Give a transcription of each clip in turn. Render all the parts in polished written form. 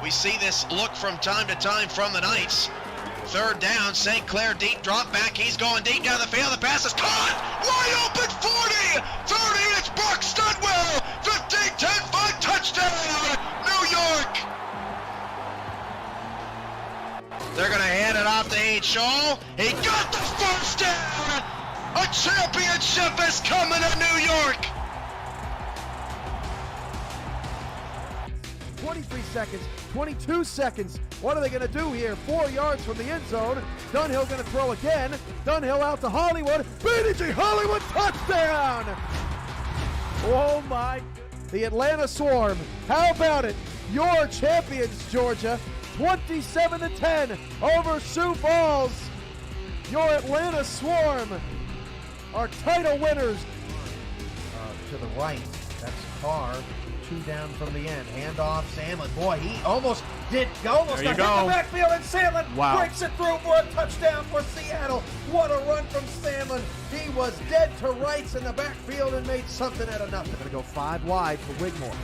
We see this look from time to time from the Knights. Third down, St. Clair deep drop back. He's going deep down the field. The pass is caught. Wide open 40, 30. It's Buck Studwell. 15, 10, 5 touchdown. New York. They're going to hand it off to H. Shaw. He got the first down. A championship is coming to New York. 23 seconds, 22 seconds. What are they going to do here? 4 yards from the end zone. Dunhill going to throw again. Dunhill out to Hollywood. BDG Hollywood touchdown! Oh my. The Atlanta Swarm. How about it? Your champions, Georgia. 27-10 over Sioux Falls. Your Atlanta Swarm are title winners. To the right, that's Carr. 2 down from the end. Handoff, Sandlin. Boy, he almost got hit the backfield, and Sandlin breaks it through for a touchdown for Seattle. What a run from Sandlin. He was dead to rights in the backfield and made something out of nothing. They're going to go 5 wide for Wigmore.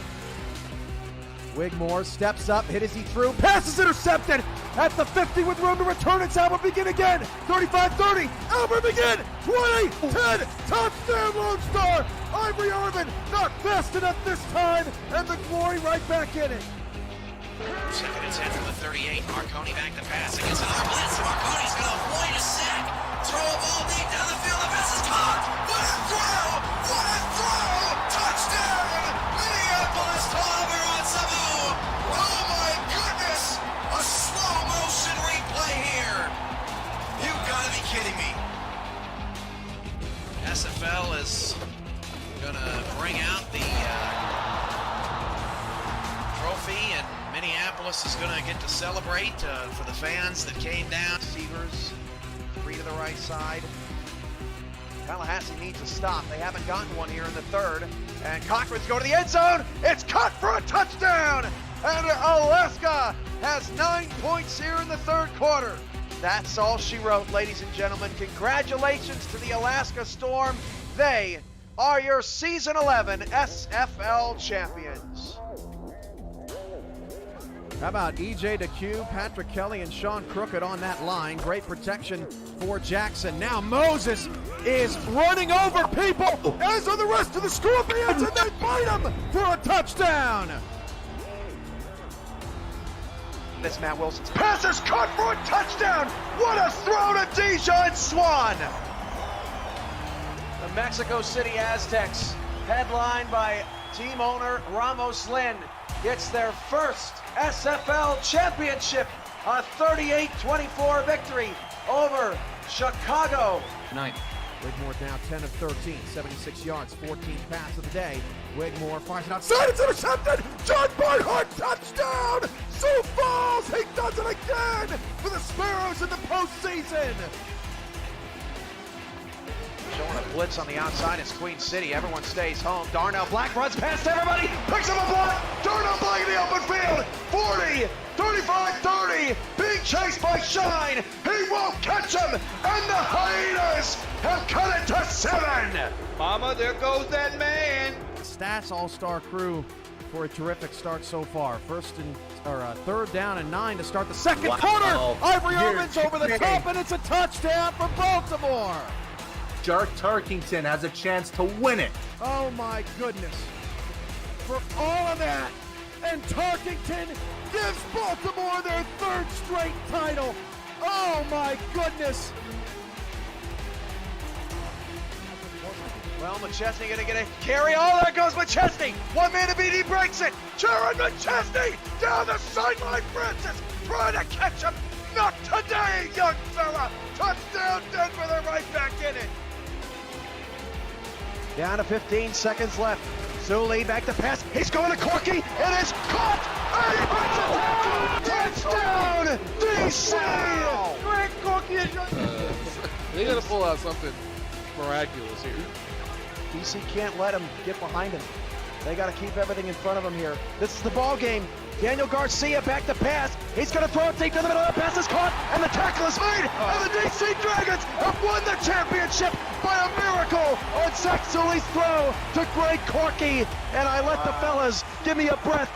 Wigmore steps up, hit as he threw. Pass is intercepted at the 50 with room to return. It's Albert Begin again. 35-30. Albert Begin. 20, 10. Touchdown, Lone Star. Ivory Arvin not fast enough this time, and the Glory right back in it. 2nd and 10 from the 38. Marconi back to pass against another blitz. Marconi's going to avoid a sack. Throw a ball deep down the field. The pass is caught. What a throw! What a throw! Touchdown! Minneapolis to Almiron Sabu. Oh my goodness! A slow motion replay here. You've got to be kidding me. SFL is going to bring out the trophy, and Minneapolis is going to get to celebrate for the fans that came down. Receivers, 3 to the right side. Tallahassee needs a stop. They haven't gotten one here in the 3rd. And Cochran's going to the end zone. It's caught for a touchdown. And Alaska has 9 points here in the 3rd quarter. That's all she wrote, ladies and gentlemen. Congratulations to the Alaska Storm. They are your Season 11 SFL champions. How about E.J. DeQ, Patrick Kelly, and Sean Crooked on that line. Great protection for Jackson. Now Moses is running over people, as are the rest of the Scorpions, and they fight him for a touchdown. This Matt Wilson's pass is caught for a touchdown. What a throw to Dijon Swan. The Mexico City Aztecs, headlined by team owner Ramos Lin, gets their first SFL championship, a 38-24 victory over Chicago. Ninth. Wigmore now 10 of 13, 76 yards, 14th pass of the day. Wigmore fires it outside, it's intercepted! John Barnhart, touchdown! Sioux Falls, he does it again for the Sparrows in the postseason! Showing a blitz on the outside, it's Queen City. Everyone stays home. Darnell Black runs past everybody, picks up a block. Darnell Black in the open field. 40, 35, 30. Being chased by Shine. He won't catch him. And the Hyenas have cut it to 7. Mama, there goes that man. Stats all-star crew for a terrific start so far. 3rd down and 9 to start the 2nd quarter. Ivory Irvin's over the top, and it's a touchdown for Baltimore. Jark Tarkington has a chance to win it. Oh my goodness. For all of that, and Tarkington gives Baltimore their 3rd straight title. Oh my goodness. Well, McChesney gonna get a carry. Oh, there goes McChesney. One man to beat, he breaks it. Jaron McChesney down the sideline. Francis trying to catch him. Not today, young fella. Touchdown, Denver. They're right back in it. Down to 15 seconds left. Zuli back to pass. He's going to Corky. It is caught. And he brings it down. Touchdown, DC. Greg Corky is They gotta pull out something miraculous here. DC can't let him get behind him. They got to keep everything in front of him here. This is the ball game. Daniel Garcia back to pass. He's going to throw it deep to the middle. The pass is caught, and the tackle is made. And the DC Dragons have won the championship by a miracle on Zach Zuli's throw to Greg Corky. And I let the fellas give me a breath.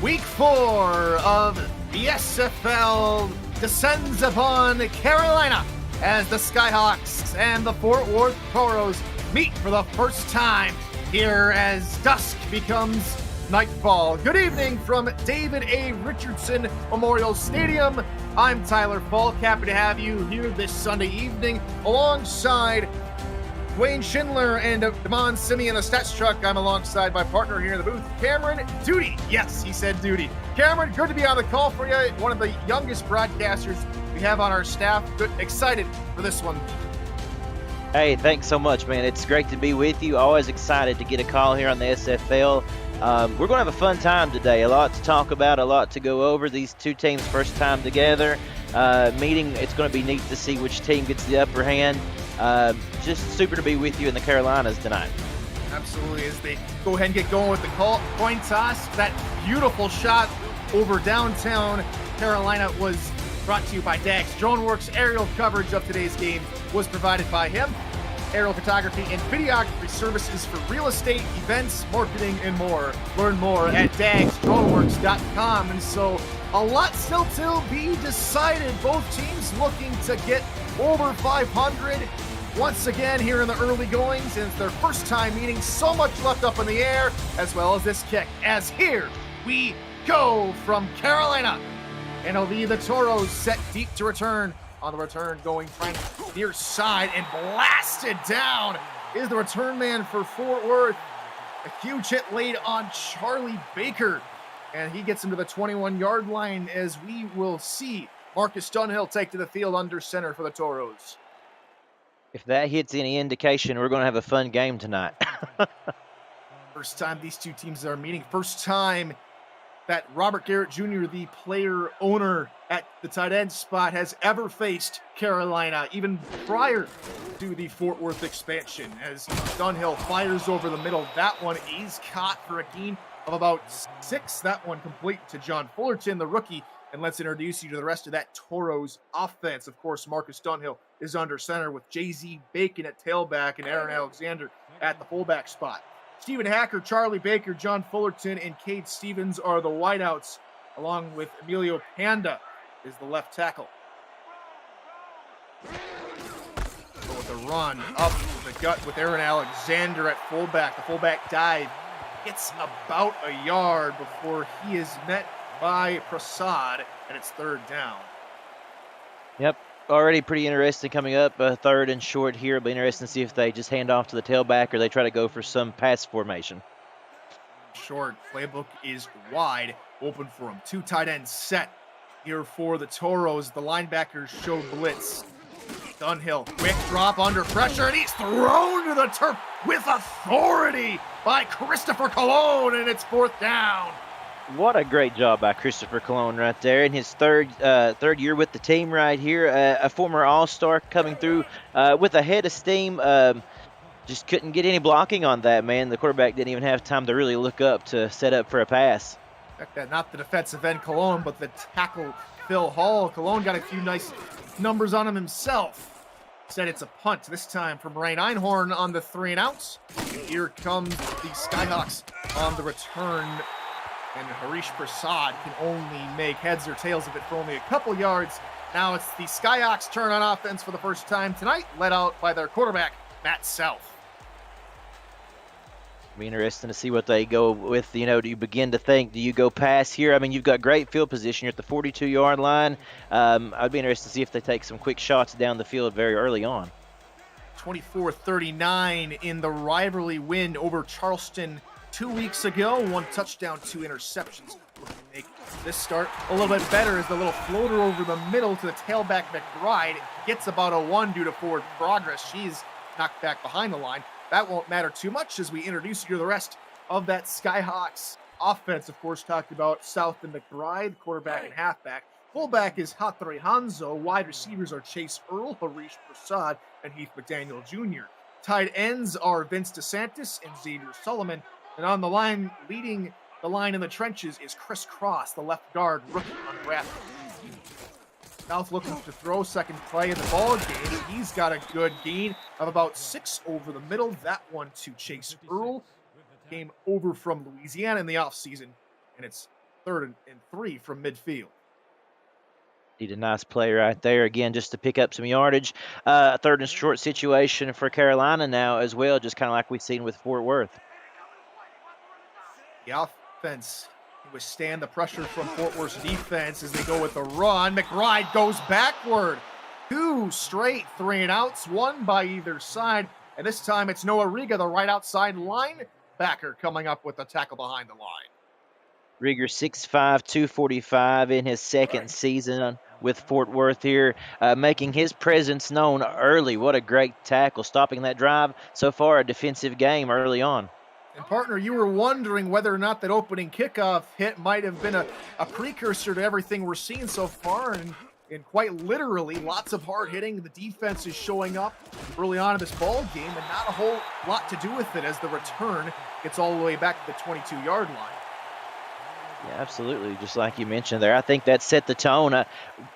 Week 4 of the SFL descends upon Carolina as the Skyhawks and the Fort Worth Toros meet for the first time here as dusk becomes nightfall. Good evening from David A. Richardson Memorial Stadium. I'm Tyler Falk, happy to have you here this Sunday evening alongside Dwayne Schindler and Damon Simeon, the stats truck. I'm alongside my partner here in the booth, Cameron Duty. Yes, he said Duty. Cameron, good to be on the call for you. One of the youngest broadcasters we have on our staff. Good, excited for this one. Hey, thanks so much, man. It's great to be with you. Always excited to get a call here on the SFL. We're going to have a fun time today. A lot to talk about, a lot to go over. These two teams first time together. Meeting, it's going to be neat to see which team gets the upper hand. Just super to be with you in the Carolinas tonight. Absolutely. As they go ahead and get going with the coin toss, that beautiful shot over downtown Carolina was brought to you by Dax DroneWorks. Aerial coverage of today's game was provided by him. Aerial photography and videography services for real estate, events, marketing, and more. Learn more at daxdroneworks.com. And so a lot still to be decided. Both teams looking to get over 500 once again here in the early goings. And it's their first time meeting. So much left up in the air, as well as this kick. As here we go from Carolina. And it'll be the Toros set deep to return. On the return, going Frank near side and blasted down is the return man for Fort Worth. A huge hit laid on Charlie Baker, and he gets him to the 21-yard line as we will see Marcus Dunhill take to the field under center for the Toros. If that hits any indication, we're going to have a fun game tonight. First time these two teams are meeting. First time that Robert Garrett Jr., the player owner at the tight end spot, has ever faced Carolina, even prior to the Fort Worth expansion. As Dunhill fires over the middle, that one is caught for a gain of about 6. That one complete to John Fullerton, the rookie. And let's introduce you to the rest of that Toros offense. Of course, Marcus Dunhill is under center with J.Z. Bacon at tailback and Aaron Alexander at the fullback spot. Stephen Hacker, Charlie Baker, John Fullerton, and Cade Stevens are the wideouts, along with Emilio Panda is the left tackle. So with a run up the gut with Aaron Alexander at fullback. The fullback dive hits about a yard before he is met by Prasad, and it's third down. Yep. Already pretty interesting coming up. Third and short here. It'll be interesting to see if they just hand off to the tailback or they try to go for some pass formation. Short playbook is wide open for him. 2 tight ends set here for the Toros. The linebackers show blitz. Dunhill, quick drop under pressure, and he's thrown to the turf with authority by Christopher Colon, and it's fourth down. What a great job by Christopher Colon right there in his third year with the team right here. A former All-Star coming through with a head of steam. Just couldn't get any blocking on that, man. The quarterback didn't even have time to really look up to set up for a pass. Not the defensive end Colon, but the tackle Phil Hall. Colon got a few nice numbers on him himself. Said it's a punt this time from Ryan Einhorn on the 3-and-outs. Here comes the Skyhawks on the return. And Harish Prasad can only make heads or tails of it for only a couple yards. Now it's the Skyhawks' turn on offense for the first time tonight, led out by their quarterback, Matt South. It'll be interesting to see what they go with. You know, do you begin to think, do you go pass here? I mean, you've got great field position. You're at the 42-yard line. I'd be interested to see if they take some quick shots down the field very early on. 24-39 in the rivalry win over Charleston 2 weeks ago. 1 touchdown, 2 interceptions. Looking to make this start a little bit better as the little floater over the middle to the tailback McBride gets about a 1 due to forward progress. She's knocked back behind the line. That won't matter too much as we introduce you to the rest of that Skyhawks offense. Of course, talked about South and McBride, quarterback and halfback. Fullback is Hathre Hanzo. Wide receivers are Chase Earl, Harish Prasad, and Heath McDaniel Jr. Tight ends are Vince DeSantis and Xavier Solomon. And on the line, leading the line in the trenches is Chris Cross, the left guard, rookie undrafted. South looking to throw second play in the ball game. He's got a good gain of about 6 over the middle. That one to Chase Earl. Came over from Louisiana in the offseason. And it's 3rd and 3 from midfield. Need a nice play right there again just to pick up some yardage. 3rd and short situation for Carolina now as well, just kind of like we've seen with Fort Worth. The offense can withstand the pressure from Fort Worth's defense as they go with the run. McBride goes backward. 2 straight 3-and-outs, 1 by either side. And this time it's Noah Riga, the right outside linebacker, coming up with the tackle behind the line. Rieger 6'5", 245 in his 2nd season with Fort Worth here, making his presence known early. What a great tackle, stopping that drive. So far, a defensive game early on. And partner, you were wondering whether or not that opening kickoff hit might have been a precursor to everything we're seeing so far. And quite literally, lots of hard hitting. The defense is showing up early on in this ball game, and not a whole lot to do with it as the return gets all the way back to the 22-yard line. Yeah, absolutely. Just like you mentioned there, I think that set the tone.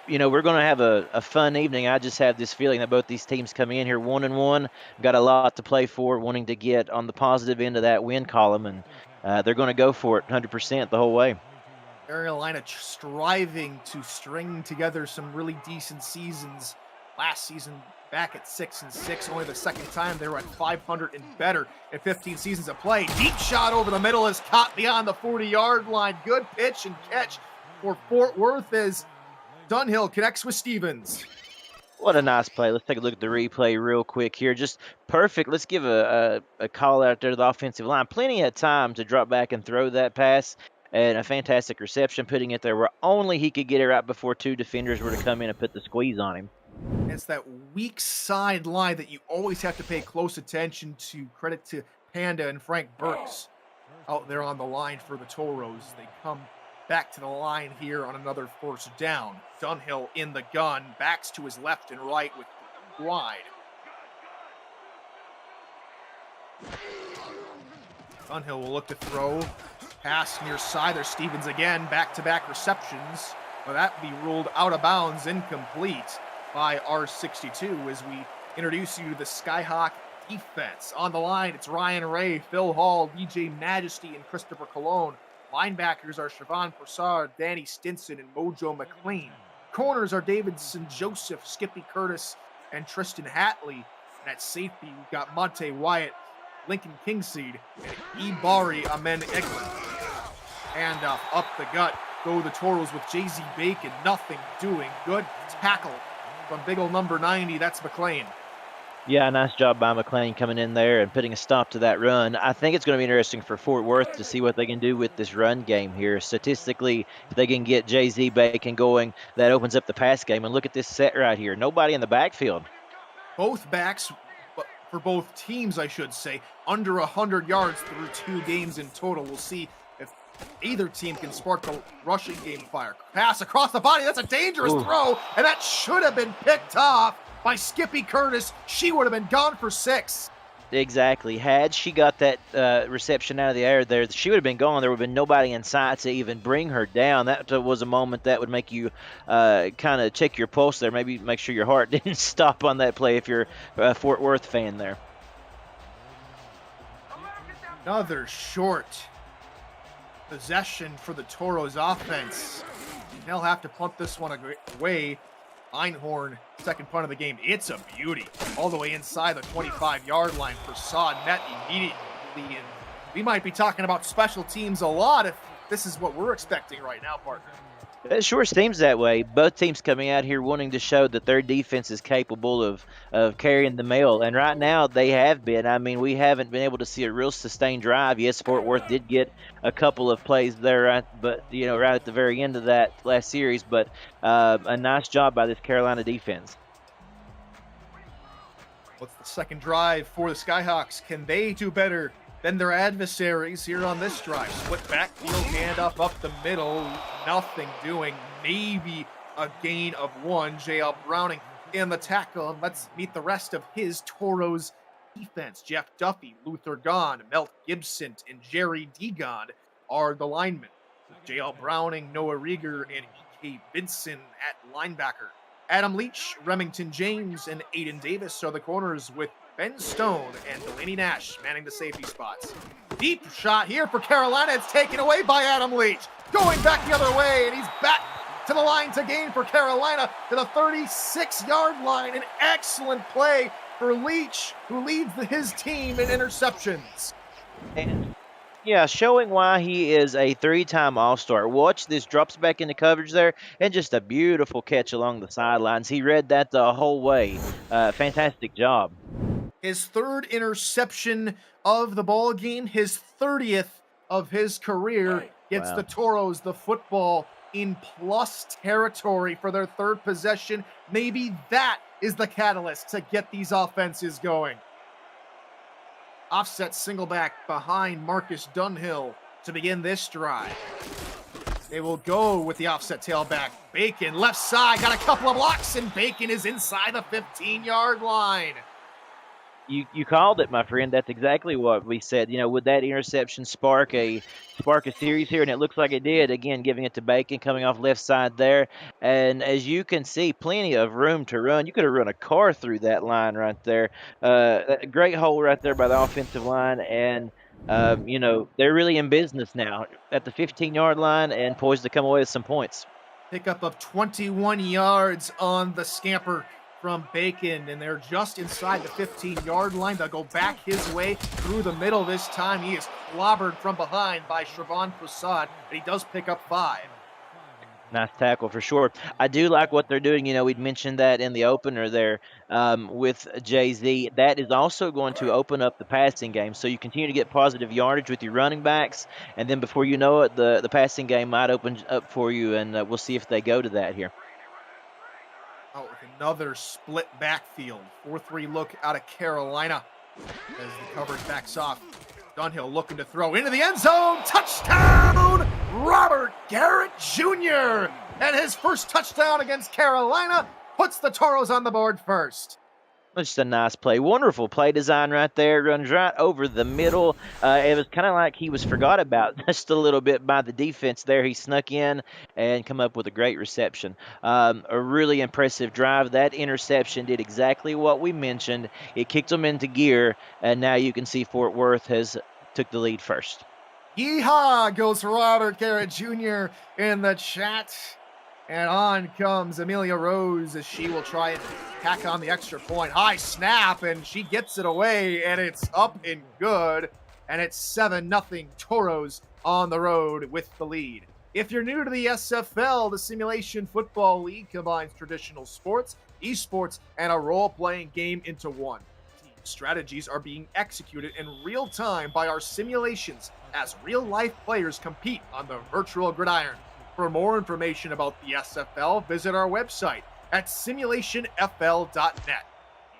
We're going to have a fun evening. I just have this feeling that both these teams come in here 1-1, got a lot to play for, wanting to get on the positive end of that win column, and they're going to go for it 100% the whole way. Carolina striving to string together some really decent seasons. Last season, back at 6-6, only the 2nd time they were at 500 and better in 15 seasons of play. Deep shot over the middle is caught beyond the 40-yard line. Good pitch and catch for Fort Worth as Dunhill connects with Stevens. What a nice play. Let's take a look at the replay real quick here. Just perfect. Let's give a call out there to the offensive line. Plenty of time to drop back and throw that pass. And a fantastic reception, putting it there where only he could get it right before 2 defenders were to come in and put the squeeze on him. It's that weak side line that you always have to pay close attention to. Credit to Panda and Frank Burks out there on the line for the Toros. They come back to the line here on another 1st down. Dunhill in the gun, backs to his left and right with wide. Dunhill will look to throw. Pass near side. There's Stevens again. Back-to-back receptions. Will that be ruled out of bounds, incomplete by R62 as we introduce you to the Skyhawk defense. On the line, it's Ryan Ray, Phil Hall, DJ Majesty, and Christopher Colon. Linebackers are Siobhan Prasad, Danny Stinson, and Mojo McLean. Corners are Davidson Joseph, Skippy Curtis, and Tristan Hatley. And at safety, we've got Monte Wyatt, Lincoln Kingseed, and Ibari Amen Eglin. And up the gut go the Toros with Jay-Z Bacon. Nothing doing. Good tackle from big old number 90. That's McLean. Yeah, nice job by McLean coming in there and putting a stop to that run. I think it's going to be interesting for Fort Worth to see what they can do with this run game here. Statistically, if they can get Jay-Z Bacon going, that opens up the pass game. And look at this set right here. Nobody in the backfield. Both backs, for both teams, I should say, under 100 yards through 2 games in total. We'll see if either team can spark the rushing game fire. Pass across the body. That's a dangerous throw, and that should have been picked off by Skippy Curtis. She would have been gone for 6. Exactly. Had she got that reception out of the air there, she would have been gone. There would have been nobody in sight to even bring her down. That was a moment that would make you kind of check your pulse there, maybe make sure your heart didn't stop on that play if you're a Fort Worth fan there. Another short possession for the Toros offense. They'll have to punt this one away. Einhorn, second punt of the game. It's a beauty. All the way inside the 25-yard line. Prasad net immediately. And we might be talking about special teams a lot if this is what we're expecting right now, partner. It sure seems that way. Both teams coming out here wanting to show that their defense is capable of carrying the mail. And right now they have been. I mean, we haven't been able to see a real sustained drive. Yes, Fort Worth did get a couple of plays there, right at the very end of that last series. But a nice job by this Carolina defense. What's the second drive for the Skyhawks? Can they do better than their adversaries here on this drive? Split backfield, handoff up the middle. Nothing doing. Maybe a gain of 1. JL Browning in the tackle. And let's meet the rest of his Toros defense. Jeff Duffy, Luther Gahn, Melt Gibson, and Jerry Degond are the linemen. JL Browning, Noah Rieger, and E.K. Vinson at linebacker. Adam Leach, Remington James, and Aiden Davis are the corners, with Ben Stone and Delaney Nash manning the safety spots. Deep shot here for Carolina. It's taken away by Adam Leach. going back the other way, and he's back to the line to gain for Carolina to the 36-yard line. An excellent play for Leach, who leads his team in interceptions. And yeah, showing why he is a three-time All-Star. Watch this, drops back into coverage there, and just a beautiful catch along the sidelines. He read that the whole way. Fantastic job. His third interception of the ball game, his 30th of his career, gets the Toros the football in plus territory for their third possession. Maybe that is the catalyst to get these offenses going. Offset single back behind Marcus Dunhill to begin this drive. They will go with the offset tailback. Bacon, left side, got a couple of blocks, and Bacon is inside the 15-yard line. You called it, my friend. That's exactly what we said. You know, would that interception spark a series here? And it looks like it did. Again, giving it to Bacon, coming off left side there. And as you can see, plenty of room to run. You could have run a car through that line right there. A great hole right there by the offensive line. And, you know, they're really in business now at the 15-yard line and poised to come away with some points. Pickup of 21 yards on the scamper from Bacon, and they're just inside the 15-yard line. They'll go back his way through the middle this time. He is clobbered from behind by Shravan Prasad, but he does pick up 5. Nice tackle for sure. I do like what they're doing. You know, we'd mentioned that in the opener there with Jay-Z. That is also going to open up the passing game. So you continue to get positive yardage with your running backs, and then before you know it, the passing game might open up for you, and we'll see if they go to that here. Out with another split backfield. 4-3 look out of Carolina as the coverage backs off. Dunhill looking to throw into the end zone. Touchdown, Robert Garrett Jr. And his first touchdown against Carolina puts the Toros on the board first. Just a nice play. Wonderful play design right there. Runs right over the middle. It was kind of like he was forgot about just a little bit by the defense there. He snuck in and come up with a great reception. A really impressive drive. That interception did exactly what we mentioned. It kicked them into gear, and now you can see Fort Worth has took the lead first. Yeehaw goes Robert Garrett Jr. in the chat. And on comes Amelia Rose as she will try and tack on the extra point. High snap, and she gets it away, and it's up and good. And it's 7-0 Toros on the road with the lead. If you're new to the SFL, the Simulation Football League combines traditional sports, esports, and a role-playing game into one. Team strategies are being executed in real time by our simulations as real-life players compete on the virtual gridiron. For more information about the SFL, visit our website at simulationfl.net.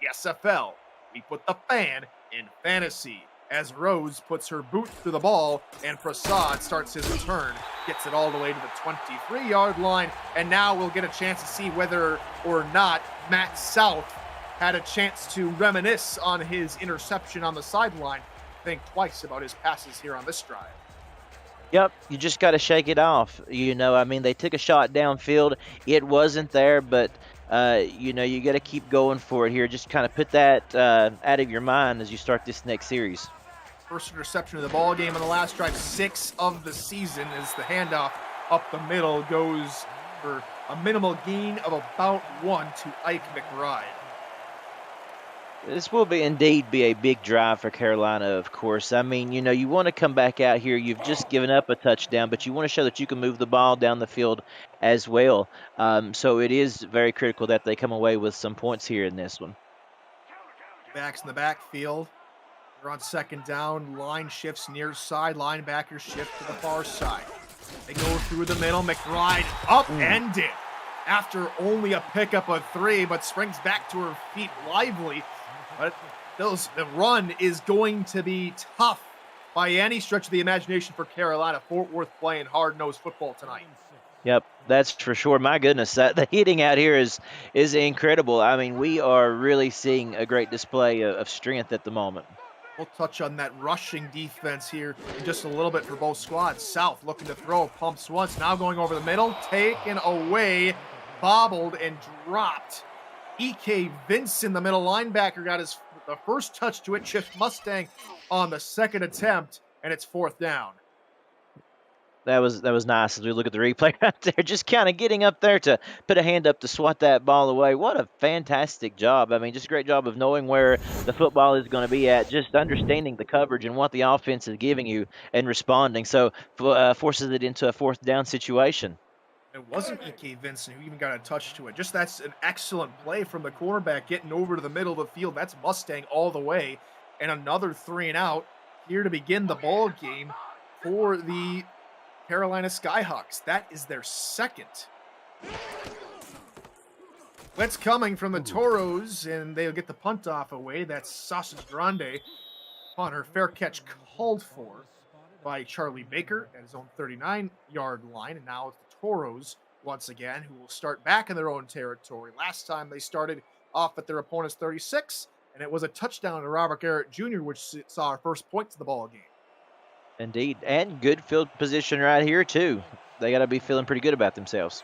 The SFL, we put the fan in fantasy. As Rose puts her boot through the ball and Prasad starts his return, gets it all the way to the 23-yard line, and now we'll get a chance to see whether or not Matt South had a chance to reminisce on his interception on the sideline. Think twice about his passes here on this drive. Yep, you just got to shake it off. You know, I mean, they took a shot downfield. It wasn't there, but, you know, you got to keep going for it here. Just kind of put that out of your mind as you start this next series. First interception of the ball game on the last drive, 6 of the season, as the handoff up the middle goes for a minimal gain of about 1 to Ike McBride. This will indeed be a big drive for Carolina, of course. I mean, you know, you want to come back out here. You've just given up a touchdown, but you want to show that you can move the ball down the field as well. So it is very critical that they come away with some points here in this one. Backs in the backfield. They're on second down. Line shifts near side. Linebackers shift to the far side. They go through the middle. McBride upended after only a pickup of 3, but springs back to her feet lively. But the run is going to be tough by any stretch of the imagination for Carolina. Fort Worth playing hard-nosed football tonight. Yep, that's for sure. My goodness, the hitting out here is incredible. I mean, we are really seeing a great display of strength at the moment. We'll touch on that rushing defense here in just a little bit for both squads. South looking to throw, pumps once, now going over the middle, taken away, bobbled and dropped. E.K. Vinson, the middle linebacker, got the first touch to it. Chief Mustang on the second attempt, and it's 4th down. That was nice as we look at the replay right there. Just kind of getting up there to put a hand up to swat that ball away. What a fantastic job. I mean, just a great job of knowing where the football is going to be at, just understanding the coverage and what the offense is giving you and responding. So forces it into a fourth down situation. It wasn't E.K. Vincent who even got a touch to it. Just that's an excellent play from the cornerback getting over to the middle of the field. That's Mustang all the way. And another 3 and out here to begin the ball game for the Carolina Skyhawks. That is their second. Blitz coming from the Toros, and they'll get the punt off away. That's Sausage Grande on her fair catch called for by Charlie Baker at his own 39-yard line. And now it's the Toros once again, who will start back in their own territory. Last time they started off at their opponent's 36, and it was a touchdown to Robert Garrett Jr., which saw our first point to the ball game. Indeed, and good field position right here, too. They got to be feeling pretty good about themselves.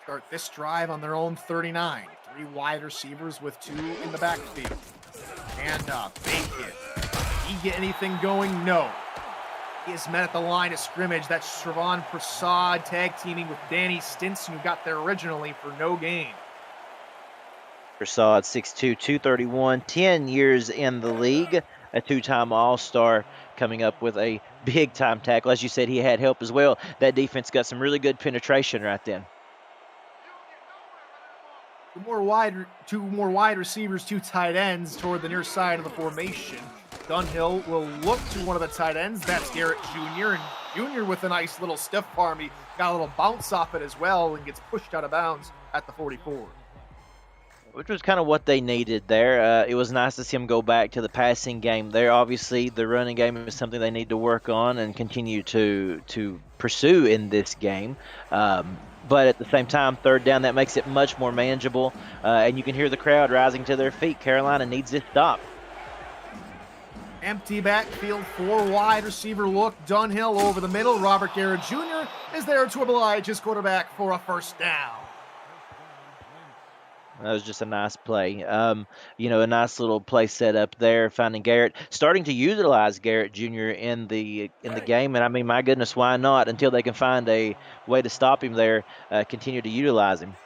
Start this drive on their own 39. 3 wide receivers with 2 in the backfield. And Bacon. Did he get anything going? No. He is met at the line of scrimmage. That's Shravan Prasad tag teaming with Danny Stinson, who got there originally for no gain. Prasad, 6'2", 231, 10 years in the league, a 2-time All-Star, coming up with a big-time tackle. As you said, he had help as well. That defense got some really good penetration right then. Two more wide receivers, 2 tight ends toward the near side of the formation. Dunhill will look to one of the tight ends. That's Garrett Jr. And Jr. with a nice little stiff arm. He got a little bounce off it as well and gets pushed out of bounds at the 44. Which was kind of what they needed there. It was nice to see them go back to the passing game there. Obviously, the running game is something they need to work on and continue to pursue in this game. But at the same time, third down, that makes it much more manageable. And you can hear the crowd rising to their feet. Carolina needs this stop. Empty backfield, 4 wide receiver look. Dunhill over the middle. Robert Garrett Jr. is there to oblige his quarterback for a first down. That was just a nice play. A nice little play set up there, finding Garrett, starting to utilize Garrett Jr. in the game. And I mean, my goodness, why not? Until they can find a way to stop him there, continue to utilize him.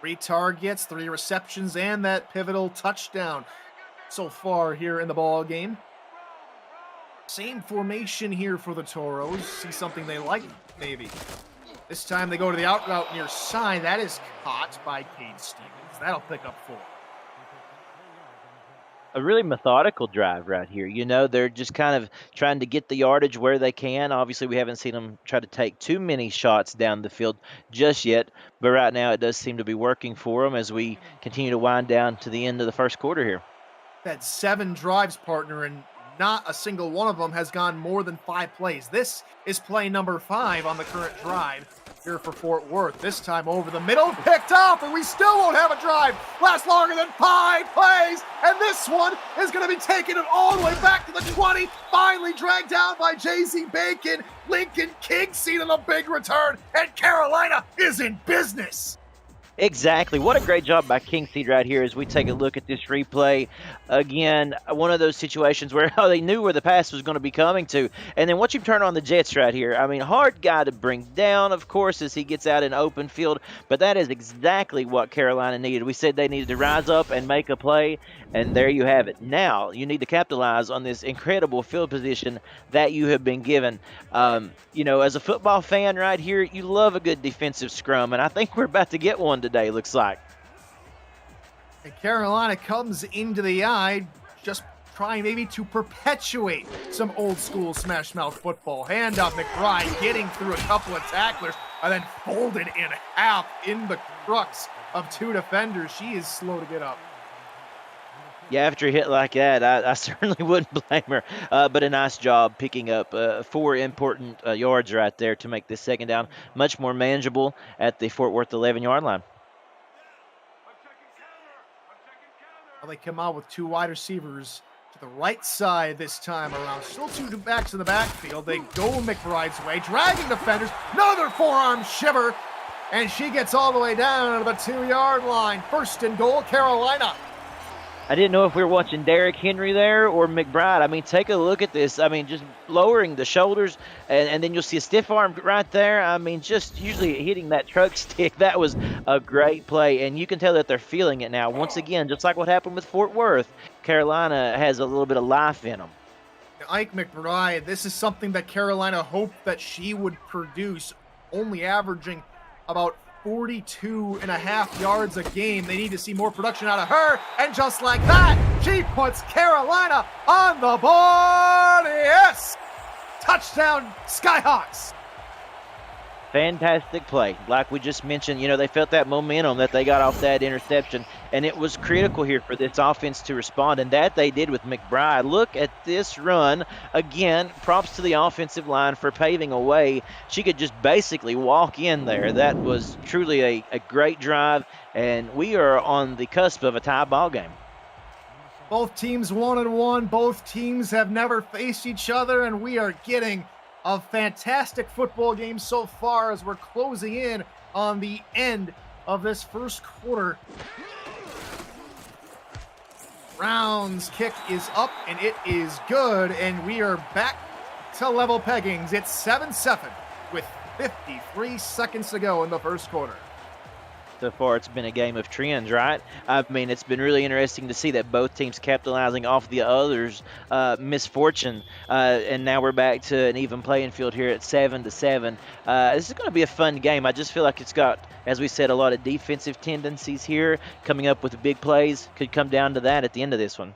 3 targets, 3 receptions, and that pivotal touchdown so far here in the ball game. Same formation here for the Toros. See something they like, maybe. This time they go to the out route near side. That is caught by Cade Stevens. That'll pick up 4. A really methodical drive right here. They're just kind of trying to get the yardage where they can. Obviously, we haven't seen them try to take too many shots down the field just yet. But right now, it does seem to be working for them as we continue to wind down to the end of the first quarter here. That 7 drives, partner, and not a single one of them has gone more than 5 plays. This is play number 5 on the current drive here for Fort Worth. This time over the middle, picked off, and we still won't have a drive last longer than 5 plays. And this one is going to be taking it all the way back to the 20. Finally dragged down by J.C. Bacon. Lincoln King seeing a big return, and Carolina is in business. Exactly. What a great job by Kingseed right here as we take a look at this replay. Again, one of those situations where they knew where the pass was going to be coming to. And then watch him turn on the Jets right here. I mean, hard guy to bring down, of course, as he gets out in open field. But that is exactly what Carolina needed. We said they needed to rise up and make a play. And there you have it. Now, you need to capitalize on this incredible field position that you have been given. As a football fan right here, you love a good defensive scrum. And I think we're about to get one today, looks like. And Carolina comes into the eye, just trying maybe to perpetuate some old school smash mouth football. Handoff, McBride getting through a couple of tacklers and then folded in half in the crux of 2 defenders. She is slow to get up. Yeah, after a hit like that, I certainly wouldn't blame her. But a nice job picking up 4 important yards right there to make this second down much more manageable at the Fort Worth 11-yard line. Well, they come out with 2 wide receivers to the right side this time around. Still 2 backs in the backfield. They go McBride's way, dragging defenders. Another forearm shiver, and she gets all the way down to the 2-yard line. First and goal, Carolina. I didn't know if we were watching Derrick Henry there or McBride. I mean, take a look at this. I mean, just lowering the shoulders, and then you'll see a stiff arm right there. I mean, just usually hitting that truck stick. That was a great play, and you can tell that they're feeling it now. Once again, just like what happened with Fort Worth, Carolina has a little bit of life in them. Ike McBride, this is something that Carolina hoped that she would produce, only averaging about 42.5 yards a game. They need to see more production out of her, and just like that, she puts Carolina on the board. Yes! Touchdown, Skyhawks! Fantastic play. Like we just mentioned, you know, they felt that momentum that they got off that interception, and it was critical here for this offense to respond, and that they did with McBride. Look at this run. Again, props to the offensive line for paving a way. She could just basically walk in there. That was truly a great drive, and we are on the cusp of a tie ball game. Both teams 1-1. Both teams have never faced each other, and we are getting a fantastic football game so far as we're closing in on the end of this first quarter. Brown's kick is up, and it is good, and we are back to level peggings. It's 7-7 with 53 seconds to go in the first quarter. So far, it's been a game of trends, right? I mean, it's been really interesting to see that both teams capitalizing off the other's misfortune, and now we're back to an even playing field here at 7-7. This is going to be a fun game. I just feel like it's got, as we said, a lot of defensive tendencies here. Coming up with big plays could come down to that at the end of this one.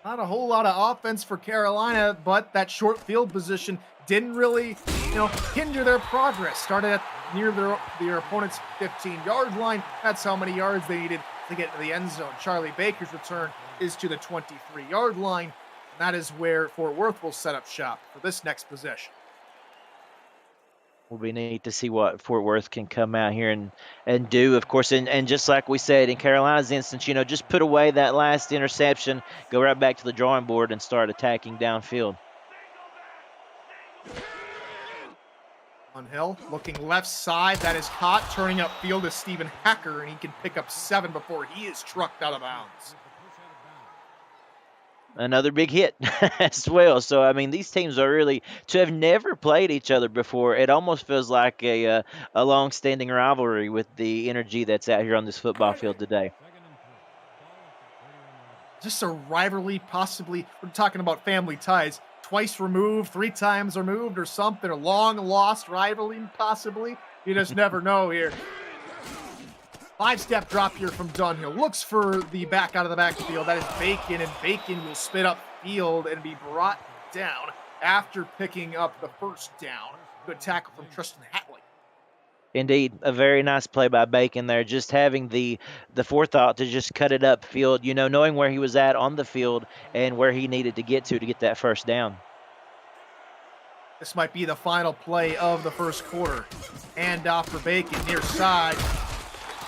Not a whole lot of offense for Carolina, but that short field position didn't really, hinder their progress. Started at near their opponent's 15-yard line. That's how many yards they needed to get to the end zone. Charlie Baker's return is to the 23-yard line. And that is where Fort Worth will set up shop for this next possession. Will be neat to see what Fort Worth can come out here and do, of course. And just like we said, in Carolina's instance, just put away that last interception, go right back to the drawing board and start attacking downfield. On Hill, looking left side, that is caught. Turning upfield is Stephen Hacker, and he can pick up 7 before he is trucked out of bounds. Another big hit as well. So, I mean, these teams are really, to have never played each other before, it almost feels like a long-standing rivalry with the energy that's out here on this football field today. Just a rivalry, possibly. We're talking about family ties. Twice removed, 3 times removed, or something. A long-lost rivalry, possibly. You just never know here. 5-step drop here from Dunhill. Looks for the back out of the backfield. That is Bacon, and Bacon will spit up field and be brought down after picking up the first down. Good tackle from Tristan Hatley. Indeed, a very nice play by Bacon there, just having the forethought to just cut it upfield, knowing where he was at on the field and where he needed to get that first down. This might be the final play of the first quarter. Hand off for Bacon near side.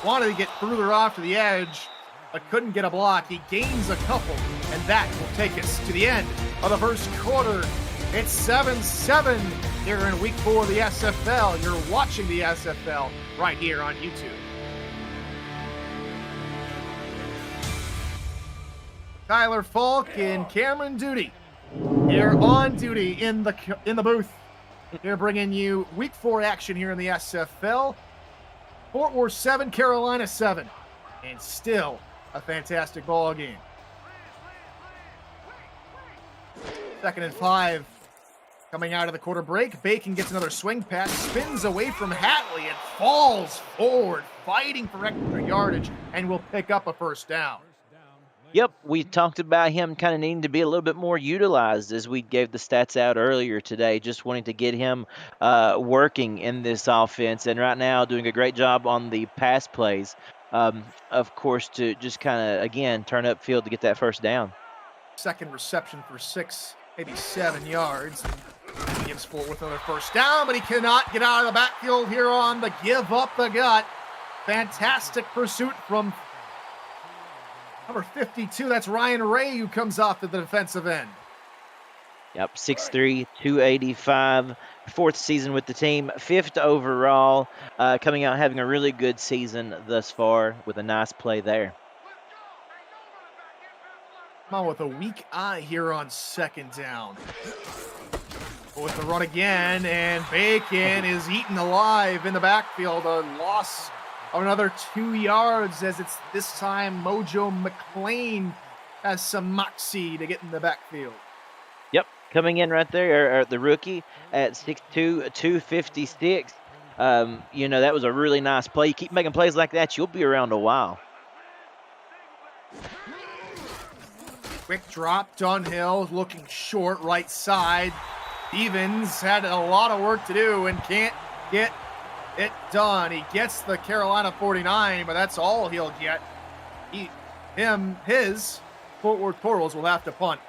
Wanted to get further off to the edge, but couldn't get a block. He gains a couple, and that will take us to the end of the first quarter. It's 7-7 here in week 4 of the SFL. You're watching the SFL right here on YouTube. Tyler Falk and Cameron Duty here on duty in the booth. Here bringing you week 4 action here in the SFL. Fort Worth 7, Carolina 7, and still a fantastic ball game. 2nd and 5. Coming out of the quarter break, Bacon gets another swing pass, spins away from Hatley, and falls forward, fighting for extra yardage, and will pick up a first down. Yep, we talked about him kind of needing to be a little bit more utilized as we gave the stats out earlier today, just wanting to get him working in this offense, and right now doing a great job on the pass plays, of course, to just kind of, again, turn upfield to get that first down. Second reception for 6, maybe 7 yards. He gives Fort Worth another first down, but he cannot get out of the backfield here on the give up the gut. Fantastic pursuit from number 52. That's Ryan Ray, who comes off at the defensive end. Yep, 6'3", 285, 4th season with the team, 5th overall, coming out having a really good season thus far with a nice play there. Come on with a weak eye here on second down. With the run again, and Bacon is eaten alive in the backfield. A loss of another 2 yards as it's this time Mojo McLean has some moxie to get in the backfield. Yep, coming in right there, the rookie at 6'2", 256. You know, that was a really nice play. You keep making plays like that, you'll be around a while. Quick drop, Dunhill looking short, right side. Stevens had a lot of work to do and can't get it done. He gets the Carolina 49, but that's all he'll get. His Fort Worth Portals will have to punt.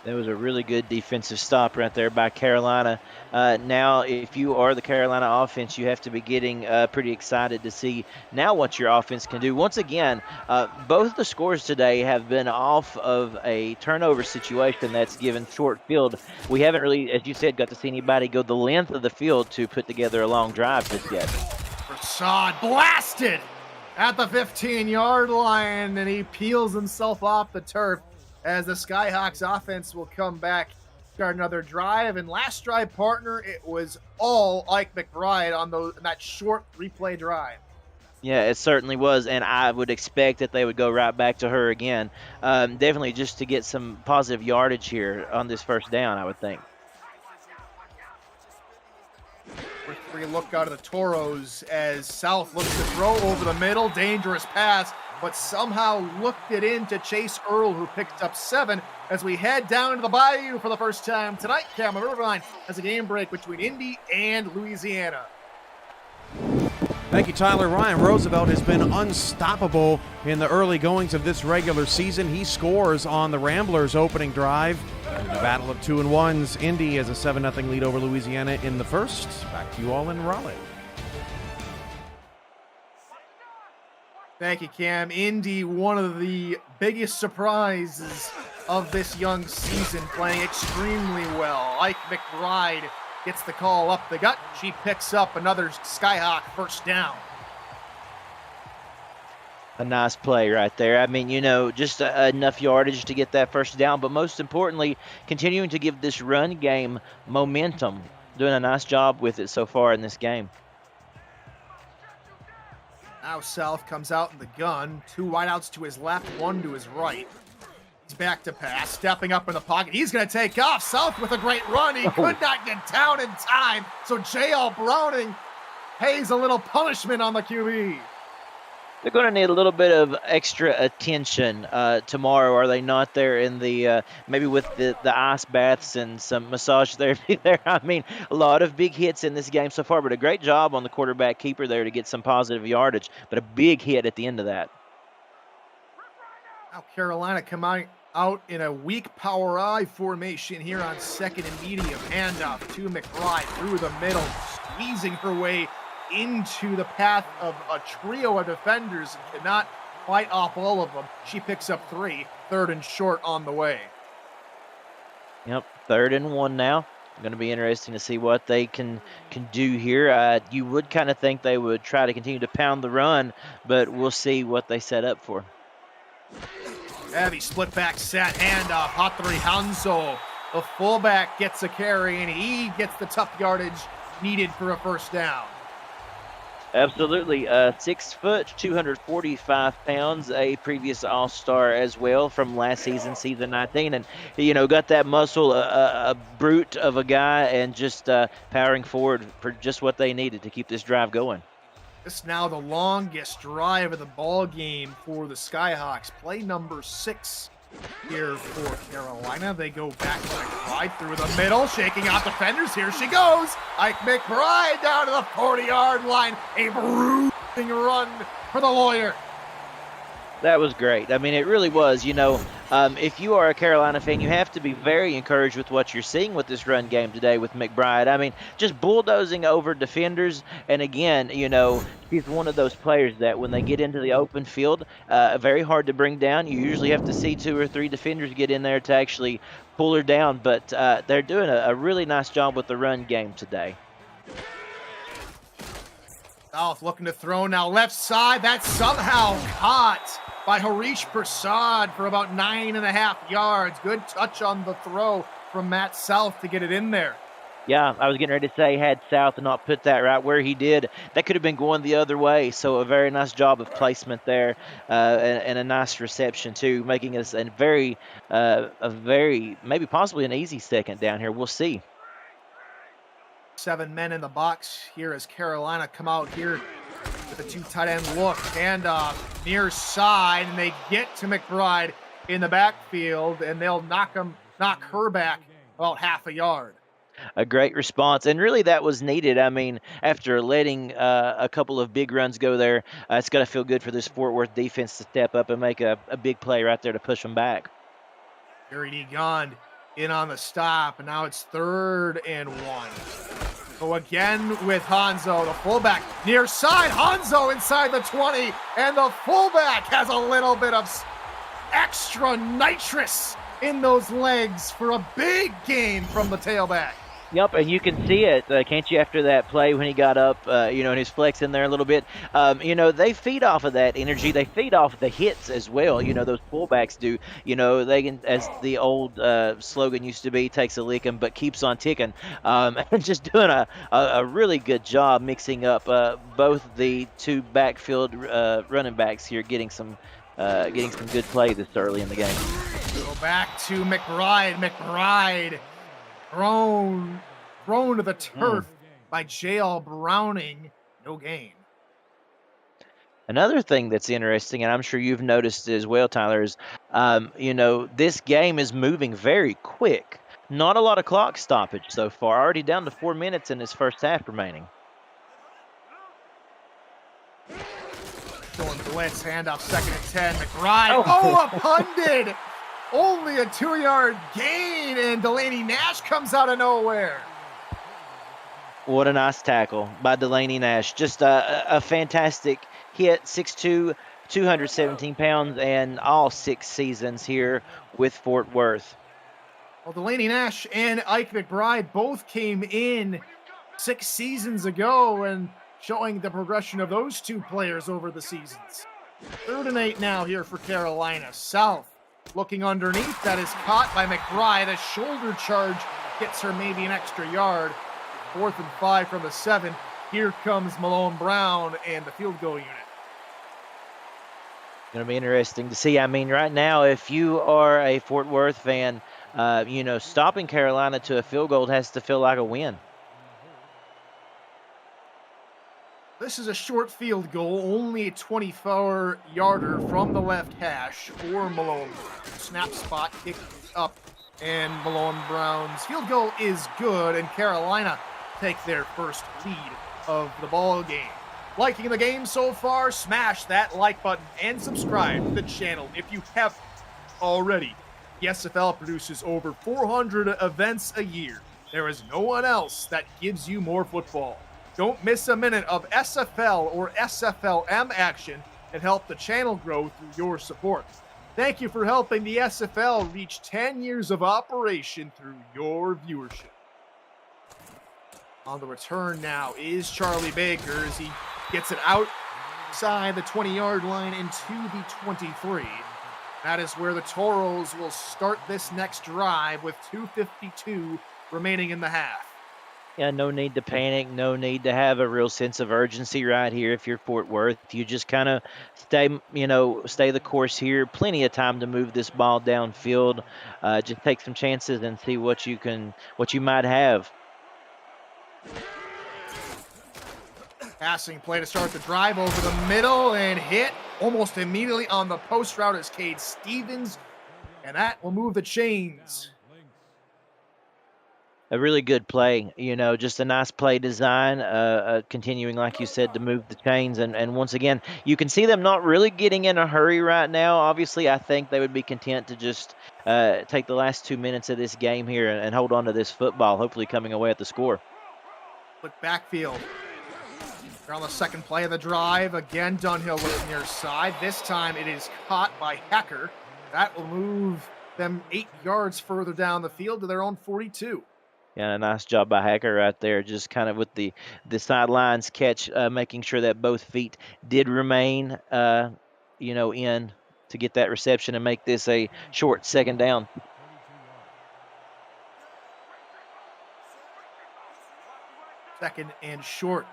That was a really good defensive stop right there by Carolina. Now, if you are the Carolina offense, you have to be getting pretty excited to see now what your offense can do. Once again, both the scores today have been off of a turnover situation that's given short field. We haven't really, as you said, got to see anybody go the length of the field to put together a long drive just yet. Prasad blasted at the 15-yard line, and he peels himself off the turf as the Skyhawks offense will come back, start another drive. And last drive, partner, it was all Ike McBride on that short 3-play drive. Yeah, it certainly was, and I would expect that they would go right back to her again. Definitely just to get some positive yardage here on this first down, I would think. We look out of the Toros as South looks to throw over the middle. Dangerous pass, but somehow looked it in to Chase Earl, who picked up 7 as we head down to the Bayou for the first time tonight. Cameron Riverline has a game break between Indy and Louisiana. Thank you, Tyler. Ryan Roosevelt has been unstoppable in the early goings of this regular season. He scores on the Ramblers' opening drive. In the battle of 2-1s, Indy has a 7-0 lead over Louisiana in the first. Back to you all in Raleigh. Thank you, Cam. Indy, one of the biggest surprises of this young season, playing extremely well. Ike McBride gets the call up the gut. She picks up another Skyhawk first down. A nice play right there. I mean, you know, just enough yardage to get that first down, but most importantly, continuing to give this run game momentum. Doing a nice job with it so far in this game. Now South comes out in the gun. 2 wideouts to his left, 1 to his right. He's back to pass, stepping up in the pocket. He's going to take off. South with a great run. He could not get down in time, so J.L. Browning pays a little punishment on the QB. They're going to need a little bit of extra attention tomorrow, are they not? There in the maybe with the ice baths and some massage therapy there. I mean, a lot of big hits in this game so far, but a great job on the quarterback keeper there to get some positive yardage, but a big hit at the end of that. Now Carolina come out in a weak power I formation here on second and medium. Handoff to McBride through the middle, squeezing her way into the path of a trio of defenders and cannot fight off all of them. She picks up 3, 3rd and short on the way. Yep, 3rd and 1 now. Going to be interesting to see what they can do here. You would kind of think they would try to continue to pound the run, but we'll see what they set up for. Heavy split back set, handoff, hot 3 Hanzo. The fullback gets a carry, and he gets the tough yardage needed for a first down. Absolutely. 6 foot, 245 pounds, a previous All-Star as well from last season, season 19. And, you know, got that muscle, a brute of a guy, and just powering forward for just what they needed to keep this drive going. This now the longest drive of the ball game for the Skyhawks. Play number 6 here for Carolina. They go back to McBride through the middle, shaking out defenders. Here she goes. Ike McBride down to the 40-yard line. A bruising run for the Lawyer. That was great. I mean, it really was. You know, if you are a Carolina fan, you have to be very encouraged with what you're seeing with this run game today with McBride. I mean, just bulldozing over defenders. And again, you know, he's one of those players that when they get into the open field, very hard to bring down. You usually have to see 2 or 3 defenders get in there to actually pull her down. But they're doing a really nice job with the run game today. South looking to throw now left side. That's somehow caught by Harish Prasad for about 9.5 yards. Good touch on the throw from Matt South to get it in there. Yeah, I was getting ready to say, had South not put that right where he did, that could have been going the other way. So a very nice job of placement there, and a nice reception too, making us a very, maybe possibly an easy second down here. We'll see. 7 men in the box here as Carolina come out here with a 2 tight end look. Handoff near side, and they get to McBride in the backfield, and they'll knock her back about 0.5 yard. A great response, and really that was needed. I mean, after letting a couple of big runs go there, it's got to feel good for this Fort Worth defense to step up and make a big play right there to push them back. Jerry Gond in on the stop, and now it's 3rd and 1. So again with Hanzo, the fullback near side. Hanzo inside the 20, and the fullback has a little bit of extra nitrous in those legs for a big gain from the tailback. Yep, and you can see it, can't you, after that play when he got up, and he's flexing there a little bit. They feed off of that energy. They feed off the hits as well. Those fullbacks do. They can, as the old slogan used to be, takes a licking but keeps on ticking. And just doing a really good job mixing up both the two backfield running backs here, getting some good play this early in the game. Go back to McBride. McBride thrown to the turf by J.L. Browning. No gain. Another thing that's interesting, and I'm sure you've noticed as well, Tyler, is, this game is moving very quick. Not a lot of clock stoppage so far. Already down to 4 minutes in this first half remaining. Going blitz, handoff, 2nd and 10. McBride. Oh, a pundit! Only a 2-yard gain, and Delaney Nash comes out of nowhere. What a nice tackle by Delaney Nash. Just a fantastic hit. 6'2", 217 pounds, and all 6 seasons here with Fort Worth. Well, Delaney Nash and Ike McBride both came in 6 seasons ago, and showing the progression of those 2 players over the seasons. 3rd and 8 now here for Carolina. South looking underneath. That is caught by McBride. A shoulder charge gets her maybe an extra yard. 4th and 5 from the 7. Here comes Malone Brown and the field goal unit. Going to be interesting to see. I mean, right now, if you are a Fort Worth fan, stopping Carolina to a field goal has to feel like a win. This is a short field goal, only a 24-yarder from the left hash for Malone Brown. Snap spot, kicked up, and Malone Brown's field goal is good, and Carolina take their first lead of the ball game. Liking the game so far? Smash that like button and subscribe to the channel if you haven't already. The SFL produces over 400 events a year. There is no one else that gives you more football. Don't miss a minute of SFL or SFLM action and help the channel grow through your support. Thank you for helping the SFL reach 10 years of operation through your viewership. On the return now is Charlie Baker as he gets it outside the 20-yard line into the 23. That is where the Toros will start this next drive with 2:52 remaining in the half. Yeah, no need to panic, no need to have a real sense of urgency right here if you're Fort Worth. You just kind of stay the course here. Plenty of time to move this ball downfield. Just take some chances and see what you might have. Passing play to start the drive over the middle and hit almost immediately on the post route is Cade Stevens, and that will move the chains. A really good play, just a nice play design, continuing, like you said, to move the chains. And once again, you can see them not really getting in a hurry right now. Obviously, I think they would be content to just take the last 2 minutes of this game here and hold on to this football, hopefully coming away at the score. Look backfield. They're on the second play of the drive. Again, Dunhill looking near side. This time it is caught by Hecker. That will move them 8 yards further down the field to their own 42. Yeah, a nice job by Hacker right there, just kind of with the sidelines catch, making sure that both feet did remain, in to get that reception and make this a short second down. Second and short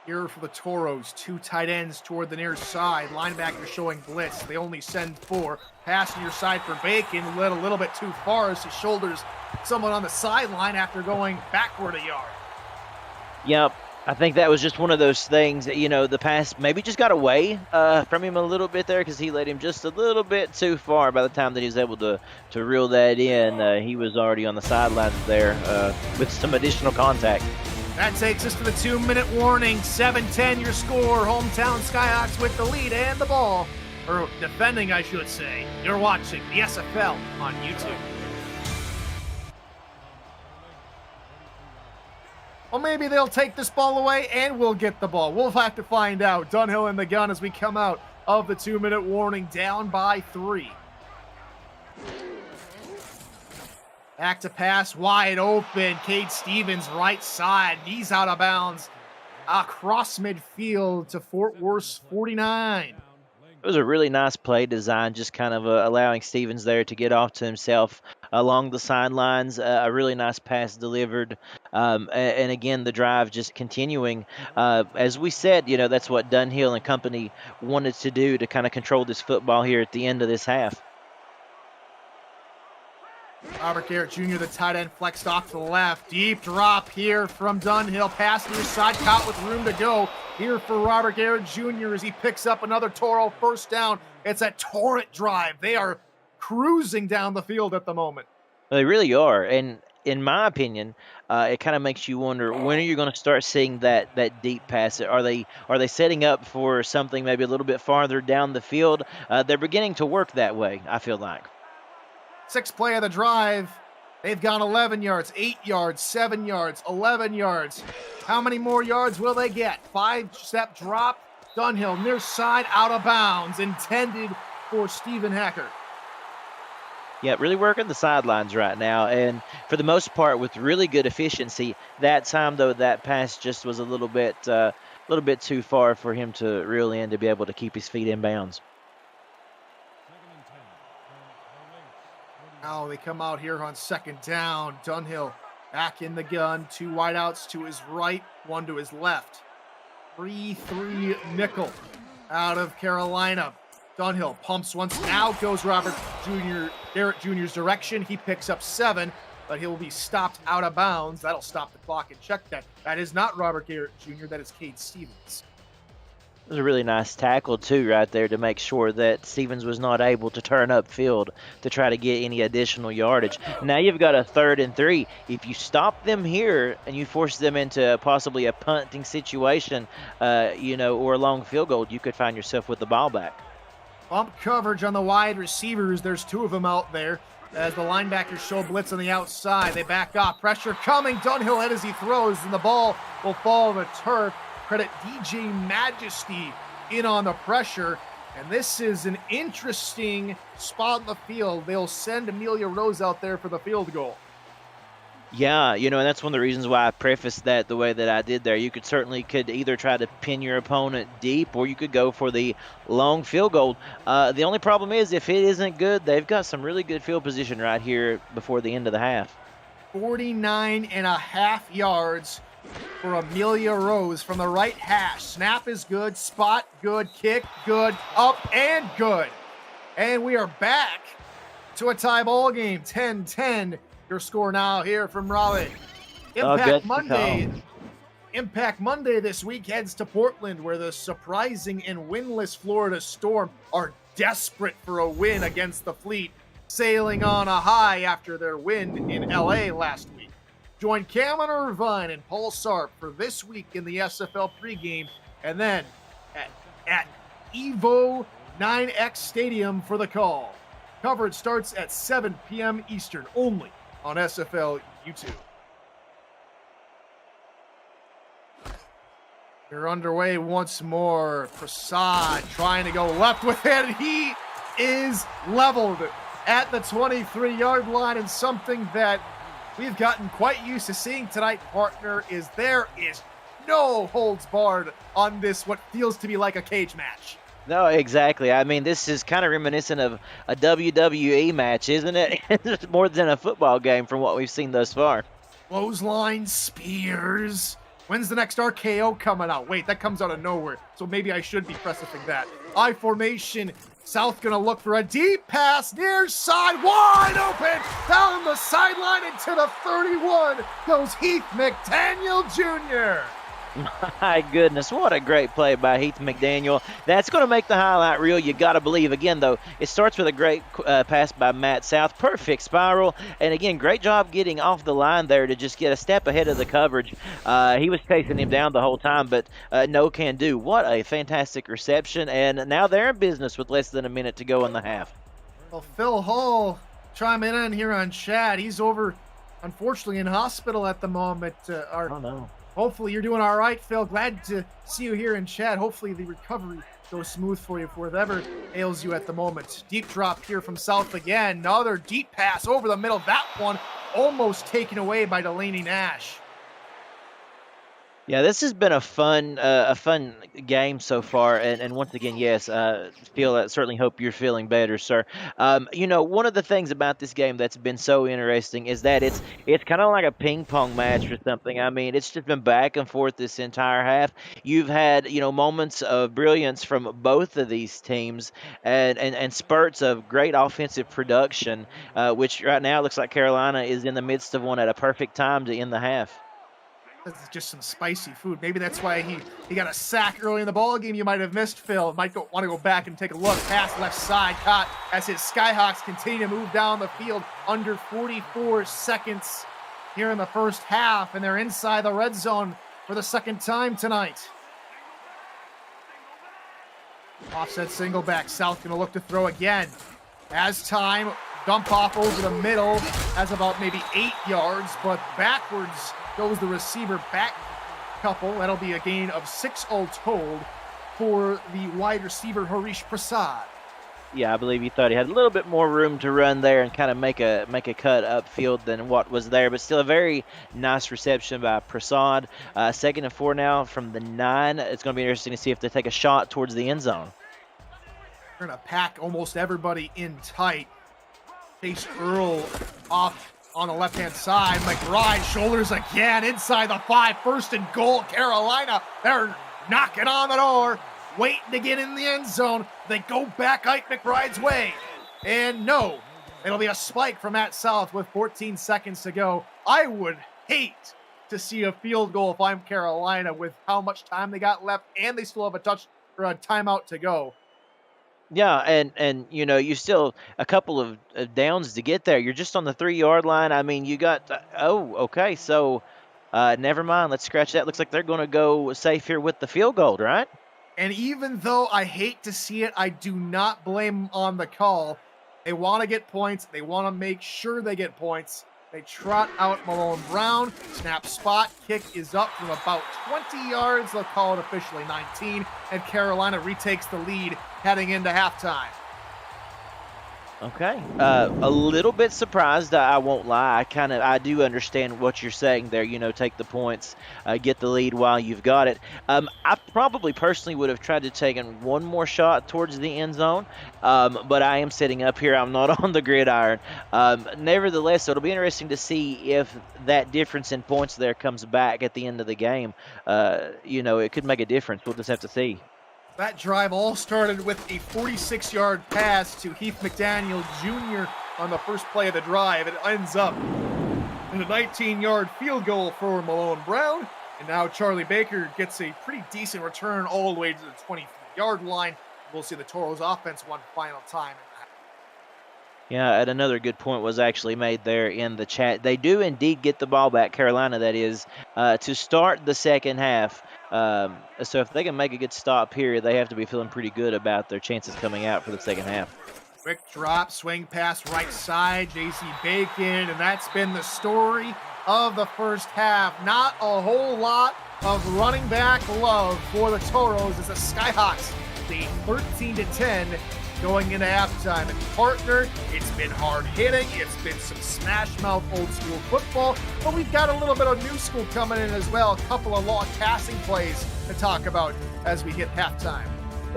here for the Toros. 2 tight ends toward the near side. Linebacker showing blitz. They only send 4. Pass near side for Bacon. Led a little bit too far as he shoulders someone on the sideline after going backward a yard. Yep. I think that was just one of those things that, the pass maybe just got away from him a little bit there because he let him just a little bit too far. By the time that he was able to reel that in, he was already on the sidelines there with some additional contact. That takes us to the 2-minute warning. 7-10 your score. Hometown Skyhawks with the lead and the ball. Or defending, I should say. You're watching the SFL on YouTube. Well, maybe they'll take this ball away and we'll get the ball. We'll have to find out. Dunhill in the gun as we come out of the 2-minute warning, down by 3. Back to pass, wide open. Cade Stevens, right side. He's out of bounds. Across midfield to Fort Worth's 49. It was a really nice play design, just kind of allowing Stevens there to get off to himself along the sidelines. A really nice pass delivered. And again, the drive just continuing. As we said, that's what Dunhill and company wanted to do to kind of control this football here at the end of this half. Robert Garrett Jr., the tight end, flexed off to the left. Deep drop here from Dunhill. Pass near side, caught with room to go. Here for Robert Garrett Jr. as he picks up another Toro first down. It's a torrent drive. They are cruising down the field at the moment. They really are. And in my opinion, it kind of makes you wonder, when are you going to start seeing that deep pass? Are they setting up for something maybe a little bit farther down the field? They're beginning to work that way, I feel like. 6th play of the drive. They've gone 11 yards, 8 yards, 7 yards, 11 yards. How many more yards will they get? 5-step drop. Dunhill near side, out of bounds. Intended for Stephen Hacker. Yeah, really working the sidelines right now. And for the most part, with really good efficiency. That time, though, that pass just was a little bit too far for him to reel in to be able to keep his feet in bounds. Now they come out here on 2nd down. Dunhill back in the gun. 2 wideouts to his right, 1 to his left. 3-3 nickel out of Carolina. Dunhill pumps once. Now goes Robert Garrett Jr.'s direction. He picks up 7, but he'll be stopped out of bounds. That'll stop the clock and check that. That is not Robert Garrett Jr., that is Cade Stevens. It was a really nice tackle, too, right there to make sure that Stevens was not able to turn upfield to try to get any additional yardage. Now you've got a 3rd and 3. If you stop them here and you force them into possibly a punting situation, or a long field goal, you could find yourself with the ball back. Bump coverage on the wide receivers. There's 2 of them out there. As the linebackers show blitz on the outside, they back off. Pressure coming. Dunhill head as he throws, and the ball will fall to the turf. Credit DJ Majesty in on the pressure. And this is an interesting spot in the field. They'll send Amelia Rose out there for the field goal. Yeah, and that's one of the reasons why I prefaced that the way that I did there. You could either try to pin your opponent deep, or you could go for the long field goal. The only problem is, if it isn't good, they've got some really good field position right here before the end of the half. 49.5 yards for Amelia Rose from the right hash. Snap is good, spot good, kick good, up and good. And we are back to a tie ball game, 10-10. Your score now here from Raleigh. Impact Monday this week heads to Portland, where the surprising and winless Florida Storm are desperate for a win against the Fleet, sailing on a high after their win in LA last week. Join Cameron Irvine and Paul Sarp for this week in the SFL pregame, and then at Evo 9X Stadium for the call. Coverage starts at 7 p.m. Eastern only on SFL YouTube. We're underway once more. Prasad trying to go left with it. He is leveled at the 23-yard line, and something that we've gotten quite used to seeing tonight, partner, is there is no holds barred on this, what feels to be like a cage match. No, exactly. I mean, this is kind of reminiscent of a WWE match, isn't it? It's more than a football game from what we've seen thus far. Clothesline, spears. When's the next RKO coming out? Wait, that comes out of nowhere. So maybe I should be pressing that. I formation. South gonna look for a deep pass near side, wide open, down the sideline into the 31 goes Heath McDaniel Jr. My goodness, what a great play by Heath McDaniel. That's going to make the highlight reel, you got to believe. Again, though, it starts with a great pass by Matt South. Perfect spiral. And again, great job getting off the line there to just get a step ahead of the coverage. He was chasing him down the whole time, but no can do. What a fantastic reception. And now they're in business with less than a minute to go in the half. Well, Phil Hall chiming in here on chat. He's over, unfortunately, in hospital at the moment. Oh, no. Hopefully you're doing all right, Phil. Glad to see you here in chat. Hopefully the recovery goes smooth for you for whatever ails you at the moment. Deep drop here from South again. Another deep pass over the middle. That one almost taken away by Delaney Nash. Yeah, this has been a fun game so far, and once again, yes, Phil, I certainly hope you're feeling better, sir. One of the things about this game that's been so interesting is that it's kind of like a ping pong match or something. I mean, it's just been back and forth this entire half. You've had moments of brilliance from both of these teams, and spurts of great offensive production, which right now looks like Carolina is in the midst of one at a perfect time to end the half. That's just some spicy food. Maybe that's why he got a sack early in the ball game. You might have missed, Phil. Might want to go back and take a look. Pass left side caught as his Skyhawks continue to move down the field under 44 seconds here in the first half, and they're inside the red zone for the second time tonight. Offset single back. South going to look to throw again. As time, dump off over the middle, has about maybe 8 yards, but backwards goes the receiver back couple. That'll be a gain of 6 all told for the wide receiver Harish Prasad. Yeah, I believe he thought he had a little bit more room to run there and kind of make a cut upfield than what was there, but still a very nice reception by Prasad. 2nd and 4 now from the 9. It's going to be interesting to see if they take a shot towards the end zone. They're going to pack almost everybody in tight. Chase Earl off on the left-hand side. McBride shoulders again inside the 5. 1st and goal, Carolina. They're knocking on the door, waiting to get in the end zone. They go back Ike McBride's way. And no, it'll be a spike from Matt South with 14 seconds to go. I would hate to see a field goal if I'm Carolina with how much time they got left, and they still have a timeout to go. Yeah, and you still a couple of downs to get there. You're just on the 3-yard line. I mean, you got okay, so never mind. Let's scratch that. Looks like they're going to go safe here with the field goal, right? And even though I hate to see it, I do not blame them on the call. They want to get points. They want to make sure they get points. They trot out Malone Brown. Snap spot. Kick is up from about 20 yards. They'll call it officially 19. And Carolina retakes the lead heading into halftime. Okay. A little bit surprised, I won't lie. I do understand what you're saying there. Take the points, get the lead while you've got it. I probably personally would have tried to take one more shot towards the end zone, but I am sitting up here. I'm not on the gridiron. Nevertheless, it'll be interesting to see if that difference in points there comes back at the end of the game. It could make a difference. We'll just have to see. That drive all started with a 46-yard pass to Heath McDaniel Jr. on the first play of the drive. It ends up in a 19-yard field goal for Malone Brown. And now Charlie Baker gets a pretty decent return all the way to the 23-yard line. We'll see the Toros offense one final time. Yeah, and another good point was actually made there in the chat. They do indeed get the ball back, Carolina that is, to start the second half. So if they can make a good stop here, they have to be feeling pretty good about their chances coming out for the second half. Quick drop, swing pass right side, J.C. Bacon, and that's been the story of the first half. Not a whole lot of running back love for the Toros as the Skyhawks lead 13-10 going into halftime. And partner, it's been hard hitting, it's been some smash mouth old school football, but we've got a little bit of new school coming in as well. A couple of long passing plays to talk about as we hit halftime.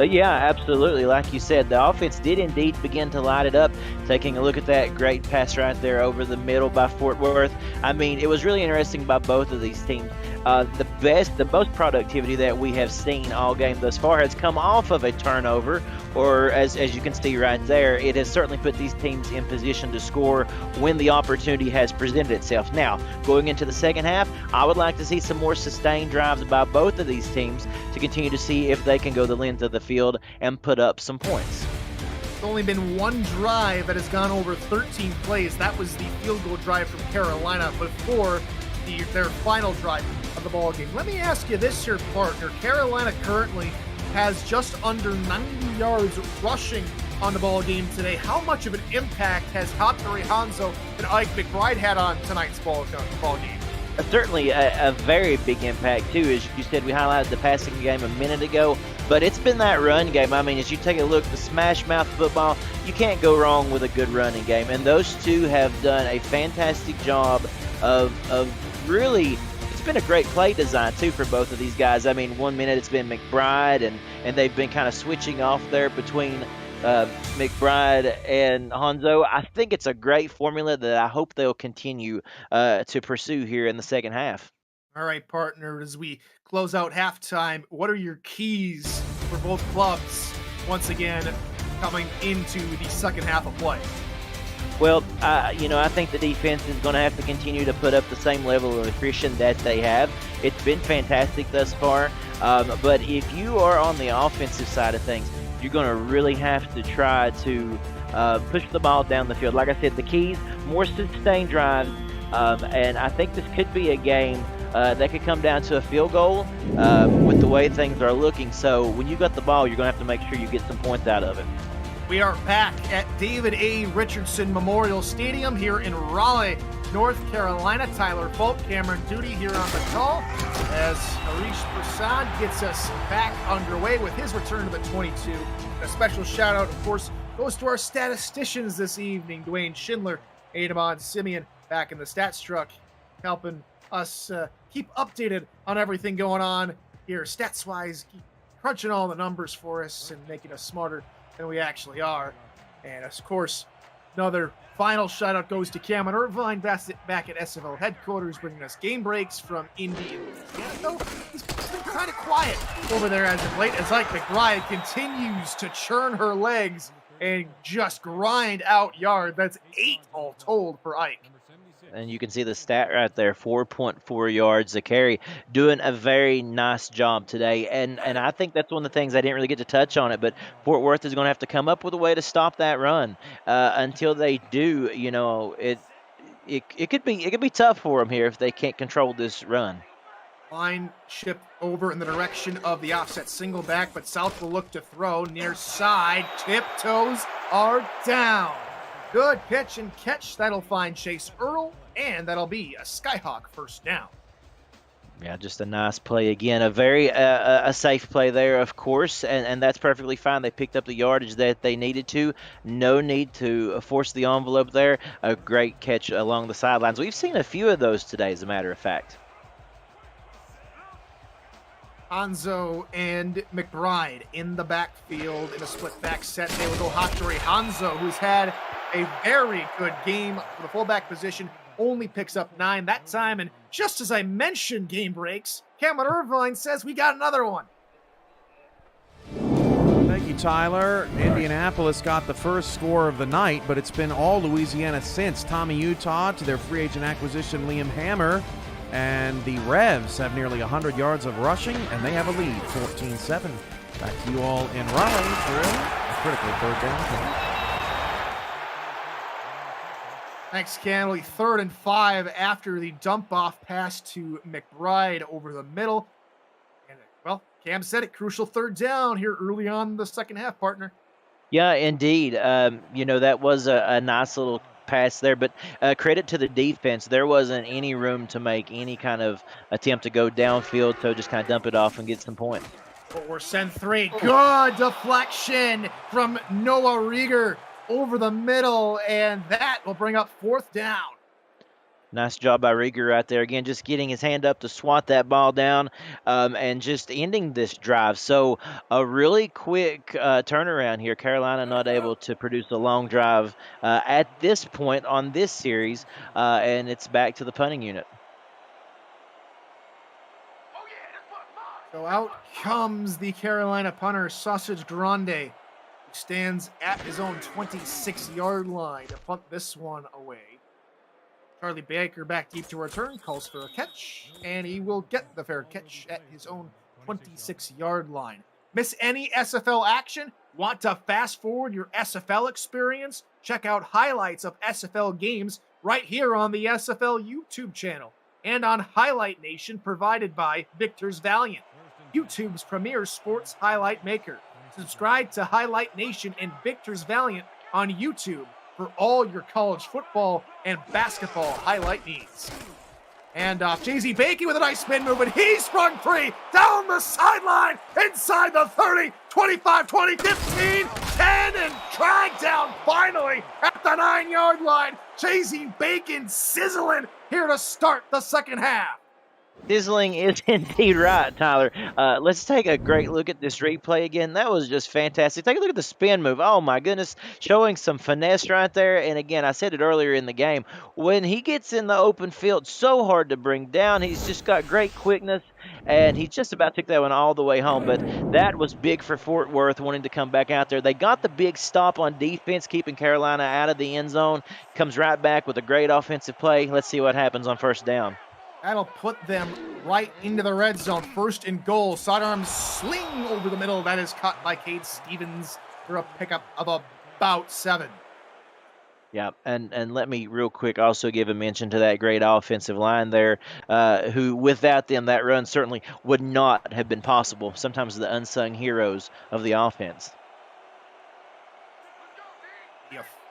Yeah, absolutely. Like you said, the offense did indeed begin to light it up. Taking a look at that great pass right there over the middle by Fort Worth. I mean, it was really interesting by both of these teams. The most productivity that we have seen all game thus far has come off of a turnover, or as you can see right there, it has certainly put these teams in position to score when the opportunity has presented itself. Now, going into the second half, I would like to see some more sustained drives by both of these teams to continue to see if they can go the length of the field and put up some points. There's only been one drive that has gone over 13 plays. That was the field goal drive from Carolina before their final drive of the ball game. Let me ask you this here, partner. Carolina currently has just under 90 yards rushing on the ball game today. How much of an impact has Hattori Hanzo and Ike McBride had on tonight's ball game? Certainly a very big impact, too. As you said, we highlighted the passing game a minute ago, but it's been that run game. I mean, as you take a look, the smash mouth football, you can't go wrong with a good running game. And those two have done a fantastic job of really, it's been a great play design, too, for both of these guys. I mean, 1 minute it's been McBride, and they've been kind of switching off there between McBride and Hanzo. I think it's a great formula that I hope they'll continue to pursue here in the second half. All right, partner, as we close out halftime, what are your keys for both clubs once again coming into the second half of play? Well, I think the defense is going to have to continue to put up the same level of attrition that they have. It's been fantastic thus far, but if you are on the offensive side of things, you're going to really have to try to push the ball down the field. Like I said, the keys, more sustained drives, and I think this could be a game that could come down to a field goal with the way things are looking. So when you got the ball, you're going to have to make sure you get some points out of it. We are back at David A. Richardson Memorial Stadium here in Raleigh, North Carolina. Tyler Folk, Cameron Duty here on the call as Harish Prasad gets us back underway with his return to the 22. A special shout out, of course, goes to our statisticians this evening, Dwayne Schindler, Adamon Simeon, back in the stats truck, helping us keep updated on everything going on here stats-wise, keep crunching all the numbers for us and making us smarter than we actually are. And of course, another final shout out goes to Cameron Irvine back at SFL headquarters, bringing us game breaks from Indy. Though he's been kind of quiet over there as of late, as Ike McBride continues to churn her legs and just grind out yard. That's 8 all told for Ike. And you can see the stat right there, 4.4 yards a carry, doing a very nice job today. And I think that's one of the things I didn't really get to touch on it, but Fort Worth is going to have to come up with a way to stop that run. Until they do, it could be tough for them here if they can't control this run. Line shift over in the direction of the offset single back, but South will look to throw near side. Tiptoes are down. Good pitch and catch. That'll find Chase Earl, and that'll be a Skyhawk first down. Yeah, just a nice play again. A very a safe play there, of course, and that's perfectly fine. They picked up the yardage that they needed to. No need to force the envelope there. A great catch along the sidelines. We've seen a few of those today, as a matter of fact. Hanzo and McBride in the backfield in a split back set. They will go Hattori Hanzo, who's had a very good game for the fullback position, only picks up 9 that time. And just as I mentioned game breaks, Cameron Irvine says we got another one. Thank you, Tyler. Indianapolis got the first score of the night, but it's been all Louisiana since. Tommy Utah to their free agent acquisition, Liam Hammer. And the Revs have nearly 100 yards of rushing, and they have a lead, 14-7. Back to you all in Raleigh for a critical third down play. Thanks, Cam. 3rd and 5 after the dump-off pass to McBride over the middle. And, well, Cam said it, crucial third down here early on in the second half, partner. Yeah, indeed. That was a nice little pass there, but credit to the defense. There wasn't any room to make any kind of attempt to go downfield, so just kind of dump it off and get some points. We're send 3. Good deflection from Noah Rieger over the middle, and that will bring up 4th down. Nice job by Rieger right there. Again, just getting his hand up to swat that ball down and just ending this drive. So a really quick turnaround here. Carolina not able to produce a long drive at this point on this series, and it's back to the punting unit. So out comes the Carolina punter, Sausage Grande, who stands at his own 26-yard line to punt this one away. Charlie Baker back deep to return, calls for a catch, and he will get the fair catch at his own 26-yard line. Miss any SFL action? Want to fast forward your SFL experience? Check out highlights of SFL games right here on the SFL YouTube channel and on Highlight Nation provided by Victor's Valiant, YouTube's premier sports highlight maker. Subscribe to Highlight Nation and Victor's Valiant on YouTube for all your college football and basketball highlight needs. And Jay-Z Bakey with a nice spin move, and he sprung free down the sideline, inside the 30, 25, 20, 15, 10, and dragged down finally at the 9-yard line. Jay-Z Bacon sizzling here to start the second half. Sizzling is indeed right, Tyler. Let's take a great look at this replay again. That was just fantastic. Take a look at the spin move. Oh, my goodness. Showing some finesse right there. And, again, I said it earlier in the game. When he gets in the open field, so hard to bring down. He's just got great quickness, and he just about took that one all the way home. But that was big for Fort Worth wanting to come back out there. They got the big stop on defense, keeping Carolina out of the end zone. Comes right back with a great offensive play. Let's see what happens on first down. That'll put them right into the red zone. First and goal. Sidearm sling over the middle. That is caught by Cade Stevens for a pickup of about 7. Yeah, and let me real quick also give a mention to that great offensive line there, who without them, that run certainly would not have been possible. Sometimes the unsung heroes of the offense.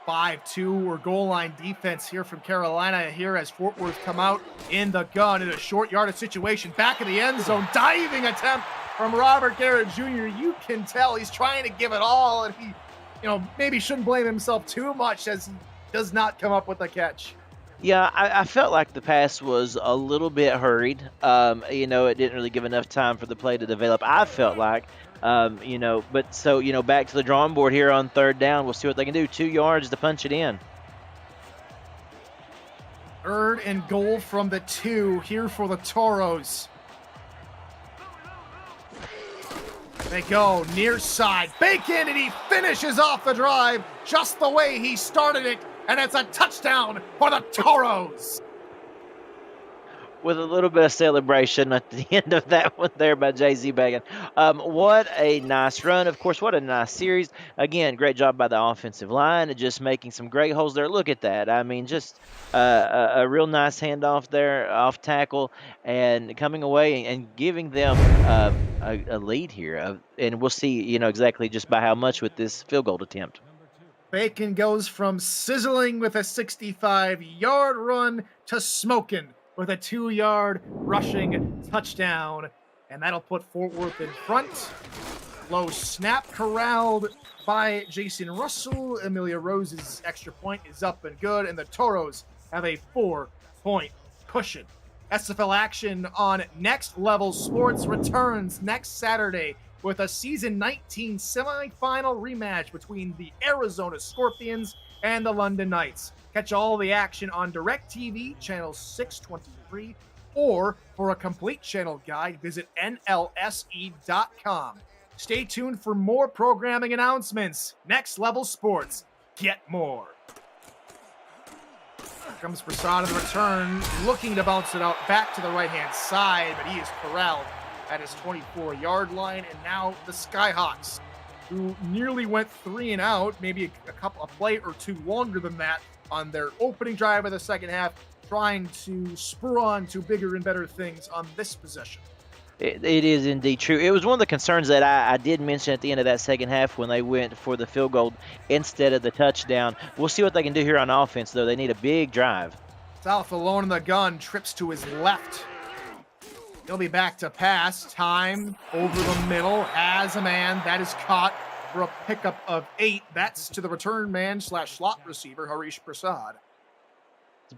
5-2 or goal line defense here from Carolina here as Fort Worth come out in the gun in a short yardage situation. Back of the end zone, diving attempt from Robert Garrett Jr. You can tell he's trying to give it all, and he, maybe shouldn't blame himself too much as he does not come up with a catch. Yeah, I felt like the pass was a little bit hurried. It didn't really give enough time for the play to develop. I felt like. But so, back to the drawing board here on third down. We'll see what they can do. 2 yards to punch it in. Third and goal from the 2 here for the Toros. They go near side. Bacon, and he finishes off the drive just the way he started it. And it's a touchdown for the Toros. With a little bit of celebration at the end of that one there by Jay-Z Bacon. What a nice run. Of course, what a nice series. Again, great job by the offensive line, just making some great holes there. Look at that. I mean, just a real nice handoff there, off tackle, and coming away and giving them a lead here. And we'll see, exactly just by how much with this field goal attempt. Bacon goes from sizzling with a 65-yard run to smoking with a 2-yard rushing touchdown. And that'll put Fort Worth in front. Low snap corralled by Jason Russell. Amelia Rose's extra point is up and good. And the Toros have a 4-point cushion. SFL action on Next Level Sports returns next Saturday with a Season 19 semifinal rematch between the Arizona Scorpions and the London Knights. Catch all the action on DirecTV, channel 623, or for a complete channel guide, visit nlse.com. Stay tuned for more programming announcements. Next Level Sports. Get more. Here comes Prasad in the return, looking to bounce it out back to the right-hand side, but he is corralled at his 24-yard line. And now the Skyhawks, who nearly went 3 and out, maybe a play or 2 longer than that, on their opening drive of the second half, trying to spur on to bigger and better things on this possession. It is indeed true. It was one of the concerns that I did mention at the end of that second half when they went for the field goal instead of the touchdown. We'll see what they can do here on offense, though. They need a big drive. South alone in the gun, trips to his left. He'll be back to pass. Time over the middle, has a man. That is caught for a pickup of 8. That's to the return man / slot receiver, Harish Prasad.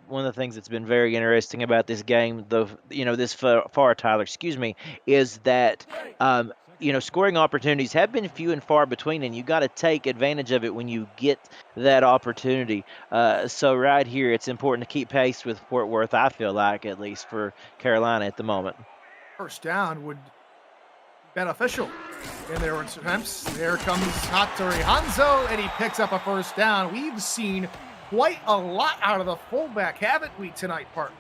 one of the things that's been very interesting about this game, though, this far, Tyler, excuse me, is that scoring opportunities have been few and far between, and you got to take advantage of it when you get that opportunity. So right here, it's important to keep pace with Fort Worth. I feel like, at least for Carolina at the moment. First down would be beneficial in their attempts. There comes Hattori Hanzo, and he picks up a first down. We've seen quite a lot out of the fullback, haven't we, tonight, partner?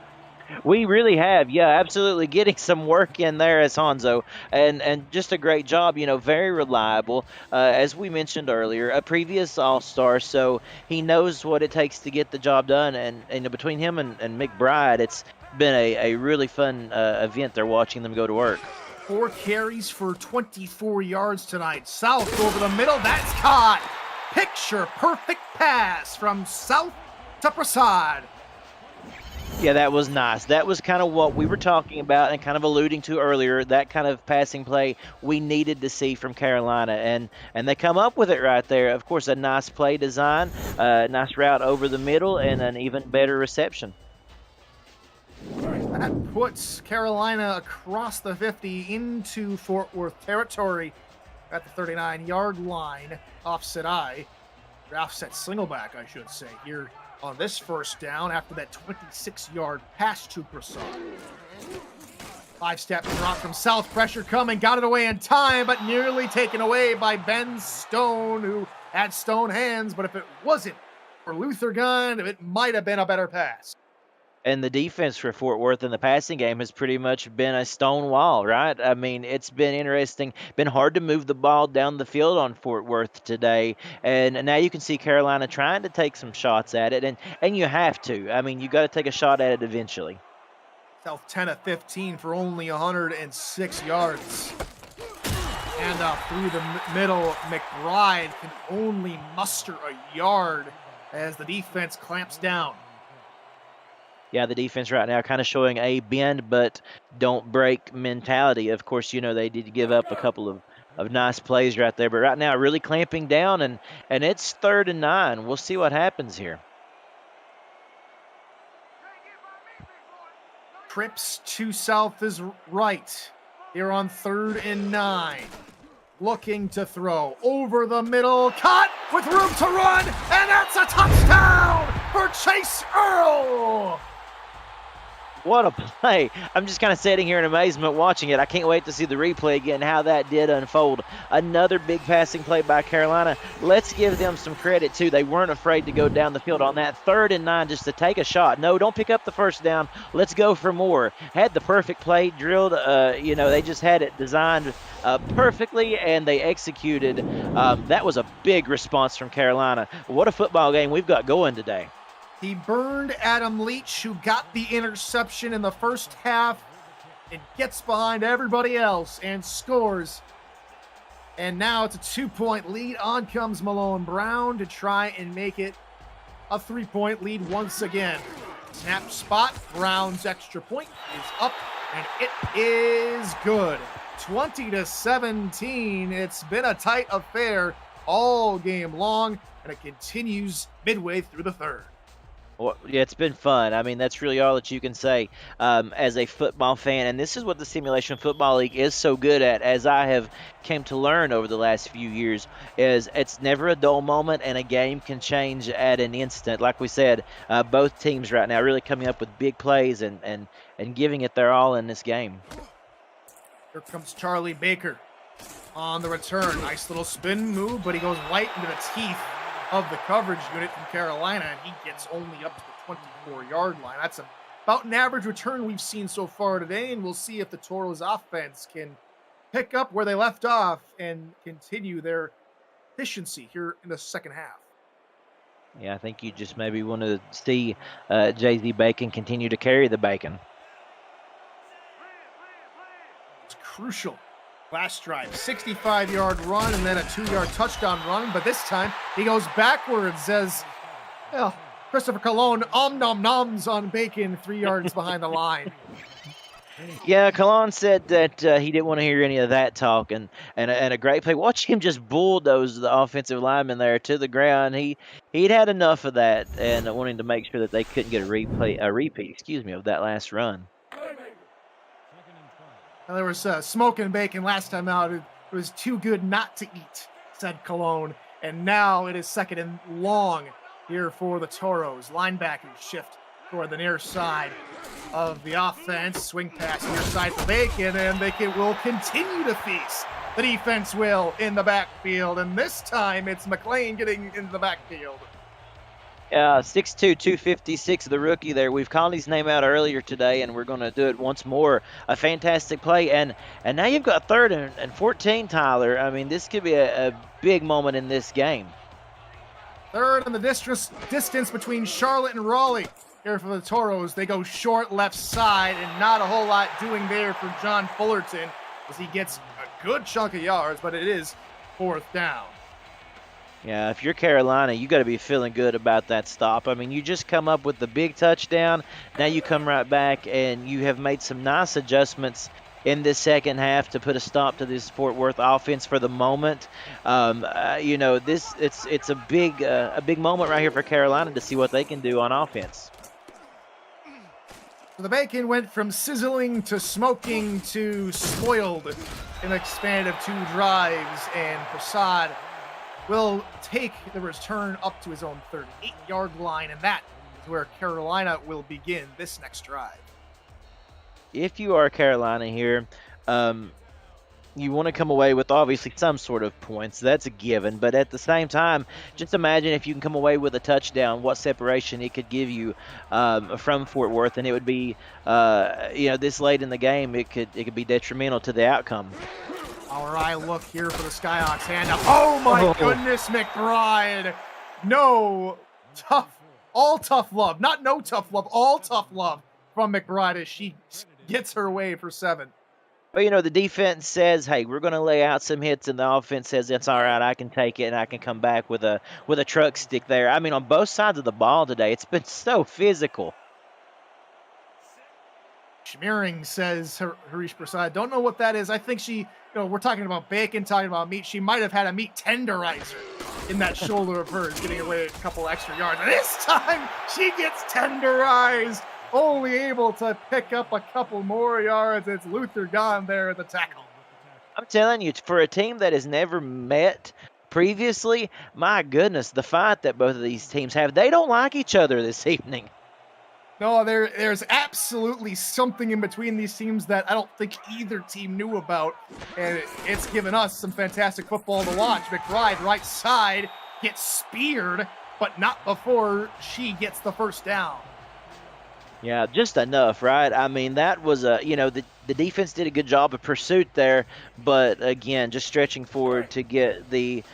We really have, yeah, absolutely, getting some work in there as Hanzo, and just a great job, very reliable. As we mentioned earlier, a previous All-Star, so he knows what it takes to get the job done, and between him and McBride, it's been a really fun event. They're watching them go to work. 4 carries for 24 yards tonight. South over the middle, that's caught. Picture perfect pass from South to Prasad. Yeah, that was nice. That was kind of what we were talking about and kind of alluding to earlier, that kind of passing play we needed to see from Carolina, and they come up with it right there. Of course, a nice play design, nice route over the middle, and an even better reception. That puts Carolina across the 50 into Fort Worth territory at the 39-yard line, offset singleback, I should say, here on this first down after that 26-yard pass to Prasad. 5-step drop from South, pressure coming, got it away in time, but nearly taken away by Ben Stone, who had stone hands, but if it wasn't for Luther Gunn, it might have been a better pass. And the defense for Fort Worth in the passing game has pretty much been a stone wall, right? I mean, it's been interesting, been hard to move the ball down the field on Fort Worth today. And now you can see Carolina trying to take some shots at it, and you have to. I mean, you got to take a shot at it eventually. South 10 of 15 for only 106 yards. And through the middle, McBride can only muster a yard as the defense clamps down. Yeah, the defense right now kind of showing a bend but don't break mentality. Of course, they did give up a couple of nice plays right there, but right now really clamping down, and it's 3rd and 9. We'll see what happens here. Trips to South is right. Here on 3rd and 9. Looking to throw over the middle, caught with room to run, and that's a touchdown for Chase Earl. What a play. I'm just kind of sitting here in amazement watching it. I can't wait to see the replay again, how that did unfold. Another big passing play by Carolina. Let's give them some credit, too. They weren't afraid to go down the field on that 3rd and 9 just to take a shot. No, don't pick up the first down. Let's go for more. Had the perfect play drilled. They just had it designed perfectly, and they executed. That was a big response from Carolina. What a football game we've got going today. He burned Adam Leach, who got the interception in the first half, and gets behind everybody else and scores. And now it's a 2-point lead. On comes Malone Brown to try and make it a 3-point lead once again. Snap spot, Brown's extra point is up, and it is good. 20-17. It's been a tight affair all game long, and it continues midway through the 3rd. Well, yeah, it's been fun. I mean, that's really all that you can say as a football fan. And this is what the Simulation Football League is so good at, as I have came to learn over the last few years, is it's never a dull moment, and a game can change at an instant. Like we said, both teams right now really coming up with big plays and giving it their all in this game. Here comes Charlie Baker on the return. Nice little spin move, but he goes right into the teeth of the coverage unit from Carolina, and he gets only up to the 24-yard line. That's about an average return we've seen so far today, and we'll see if the Toros offense can pick up where they left off and continue their efficiency here in the second half. Yeah, I think you just maybe want to see Jay-Z Bacon continue to carry the bacon. It's crucial. Last drive, 65-yard run and then a 2-yard touchdown run, but this time he goes backwards as Christopher Colon nom-nom-noms on Bacon 3 yards behind the line. Yeah, Kalon said that he didn't want to hear any of that talk, and a great play. Watch him just bulldoze the offensive lineman there to the ground. He'd had enough of that, and wanting to make sure that they couldn't get a repeat, excuse me, of that last run. And there was smoke and bacon last time out. It was too good not to eat, said Cologne. And now it is second and long here for the Toros. Linebackers shift toward the near side of the offense. Swing pass near side for Bacon, and Bacon will continue to feast. The defense will in the backfield, and this time it's McLean getting into the backfield. 6'2", 256, the rookie there. We've called his name out earlier today, and we're going to do it once more. A fantastic play, and now you've got 3rd and 14, Tyler. I mean, this could be a big moment in this game. 3rd in the distance between Charlotte and Raleigh. Here for the Toros, they go short left side, and not a whole lot doing there for John Fullerton as he gets a good chunk of yards, but it is 4th down. Yeah, if you're Carolina, you got to be feeling good about that stop. I mean, you just come up with the big touchdown. Now you come right back, and you have made some nice adjustments in this second half to put a stop to this Fort Worth offense for the moment. You know, it's a big moment right here for Carolina to see what they can do on offense. So the Bacon went from sizzling to smoking to spoiled in a span of 2 drives, and Prasad will take the return up to his own 38-yard line, and that is where Carolina will begin this next drive. If you are Carolina here, you want to come away with obviously some sort of points. That's a given. But at the same time, just imagine if you can come away with a touchdown, what separation it could give you from Fort Worth. And it would be, this late in the game, it could be detrimental to the outcome. Our eye look here for the Skyhawks handoff. Oh my goodness, McBride. No all tough love. Not no tough love, all tough love from McBride as she gets her way for 7. Well, the defense says, hey, we're going to lay out some hits, and the offense says, that's all right, I can take it, and I can come back with a truck stick there. I mean, on both sides of the ball today, it's been so physical. Schmearing, says Harish Prasad. Don't know what that is. I think she, we're talking about bacon, talking about meat. She might have had a meat tenderizer in that shoulder of hers, getting away a couple extra yards. And this time, she gets tenderized, only able to pick up a couple more yards. It's Luther gone there at the tackle. I'm telling you, for a team that has never met previously, my goodness, the fight that both of these teams have, they don't like each other this evening. No, there's absolutely something in between these teams that I don't think either team knew about, and it's given us some fantastic football to watch. McBride, right side, gets speared, but not before she gets the first down. Yeah, just enough, right? I mean, that was the defense did a good job of pursuit there, but again, just stretching forward to get the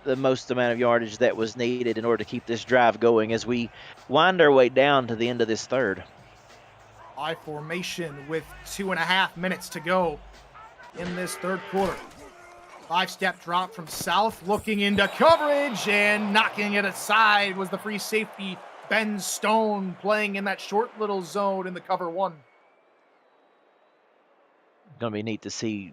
most amount of yardage that was needed in order to keep this drive going as we wind our way down to the end of this third. I formation with 2.5 minutes to go in this third quarter. 5-step drop from South, looking into coverage and knocking it aside was the free safety Ben Stone, playing in that short little zone in the cover 1. Going to be neat to see,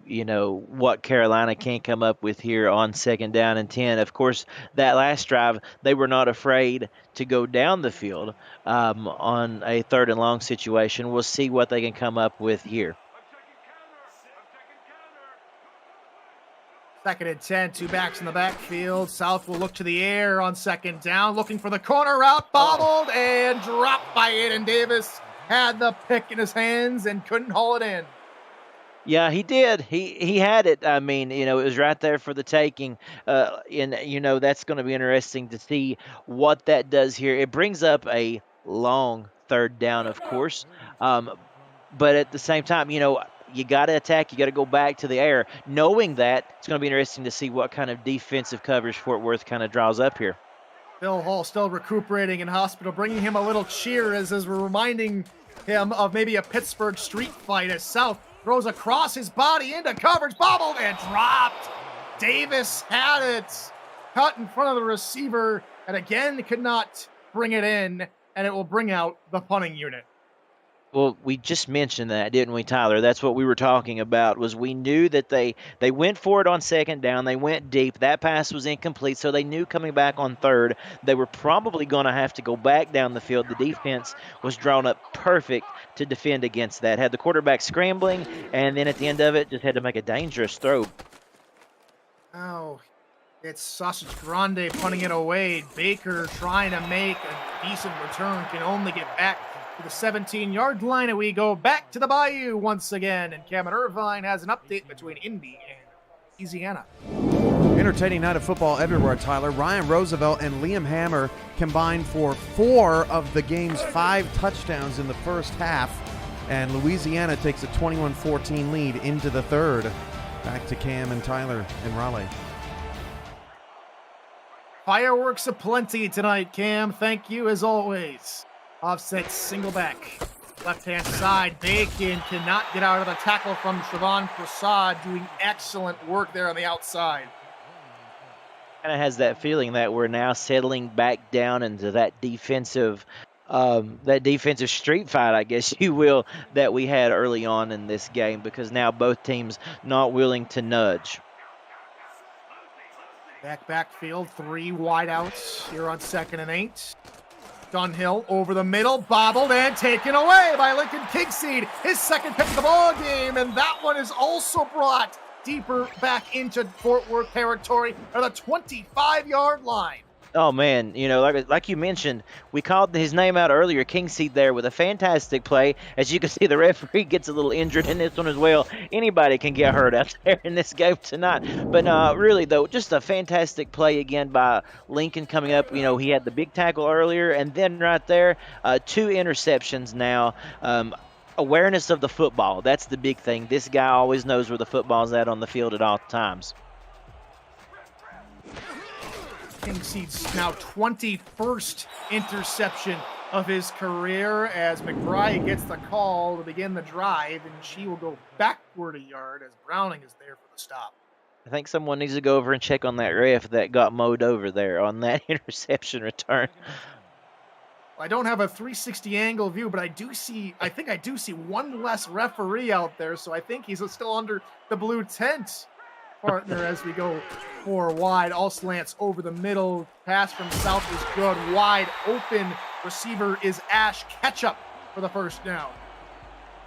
what Carolina can come up with here on 2nd down and 10. Of course, that last drive, they were not afraid to go down the field on a 3rd and long situation. We'll see what they can come up with here. 2nd and 10, 2 backs in the backfield. South will look to the air on 2nd down, looking for the corner route, bobbled and dropped by Aiden Davis. Had the pick in his hands and couldn't haul it in. Yeah, he did. He had it. I mean, it was right there for the taking. And that's going to be interesting to see what that does here. It brings up a long 3rd down, of course. But at the same time, you got to attack. You got to go back to the air. Knowing that, it's going to be interesting to see what kind of defensive coverage Fort Worth kind of draws up here. Phil Hall still recuperating in hospital, bringing him a little cheer as we're reminding him of maybe a Pittsburgh street fight as South throws across his body into coverage, bobbled and dropped. Davis had it cut in front of the receiver and again could not bring it in, and it will bring out the punting unit. Well, we just mentioned that, didn't we, Tyler? That's what we were talking about. Was we knew that they went for it on second down. They went deep. That pass was incomplete, so they knew coming back on third they were probably going to have to go back down the field. The defense was drawn up perfect to defend against that. Had the quarterback scrambling, and then at the end of it, just had to make a dangerous throw. Oh, it's Sausage Grande punting it away. Baker trying to make a decent return, can only get back to the 17-yard line, and we go back to the Bayou once again. And Cameron Irvine has an update between Indy and Louisiana. Entertaining night of football everywhere, Tyler. Ryan Roosevelt and Liam Hammer combined for 4 of the game's 5 touchdowns in the first half, and Louisiana takes a 21-14 lead into the third. Back to Cam and Tyler in Raleigh. Fireworks aplenty tonight, Cam. Thank you as always. Offset single back. Left-hand side, Bacon cannot get out of the tackle from Siobhan Prasad, doing excellent work there on the outside. Kind of has that feeling that we're now settling back down into that defensive street fight, I guess you will, that we had early on in this game, because now both teams not willing to nudge. Backfield, 3 wideouts here on 2nd and 8. Dunhill over the middle, bobbled and taken away by Lincoln Kingseed. His second pick of the ball game, and that one is also brought deeper back into Fort Worth territory at the 25-yard line. Oh, man, you know, like you mentioned, we called his name out earlier, Kingseed there with a fantastic play. As you can see, the referee gets a little injured in this one as well. Anybody can get hurt out there in this game tonight. But really, though, just a fantastic play again by Lincoln coming up. You know, he had the big tackle earlier, and then right there, 2 interceptions now. Awareness of the football, that's the big thing. This guy always knows where the football's at on the field at all times. Kingseed's now 21st interception of his career, as McBride gets the call to begin the drive, and she will go backward a yard as Browning is there for the stop. I think someone needs to go over and check on that ref that got mowed over there on that interception return. I don't have a 360 angle view, but I think I do see one less referee out there, so I think he's still under the blue tent. Partner as we go 4 wide, all slants over the middle. Pass from South is good, wide open. Receiver is Ash Ketchup for the first down.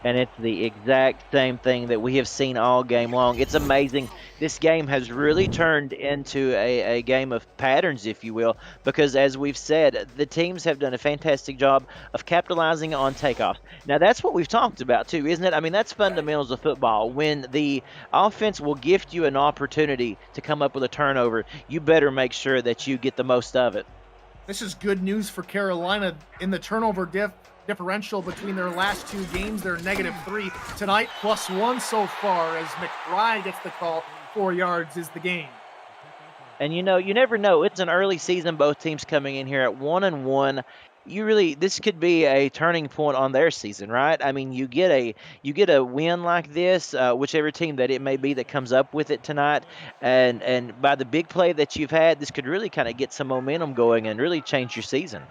And it's the exact same thing that we have seen all game long. It's amazing. This game has really turned into a game of patterns, if you will, because as we've said, the teams have done a fantastic job of capitalizing on takeoffs. Now, that's what we've talked about, too, isn't it? I mean, that's fundamentals of football. When the offense will gift you an opportunity to come up with a turnover, you better make sure that you get the most of it. This is good news for Carolina in the turnover differential between their last 2 games. They're -3 tonight, +1 so far, as McBride gets the call. 4 yards is the game. And you know, you never know. It's an early season. Both teams coming in here at 1-1. This could be a turning point on their season, right? I mean, you get a win like this, whichever team that it may be that comes up with it tonight, and by the big play that you've had, this could really kind of get some momentum going and really change your season.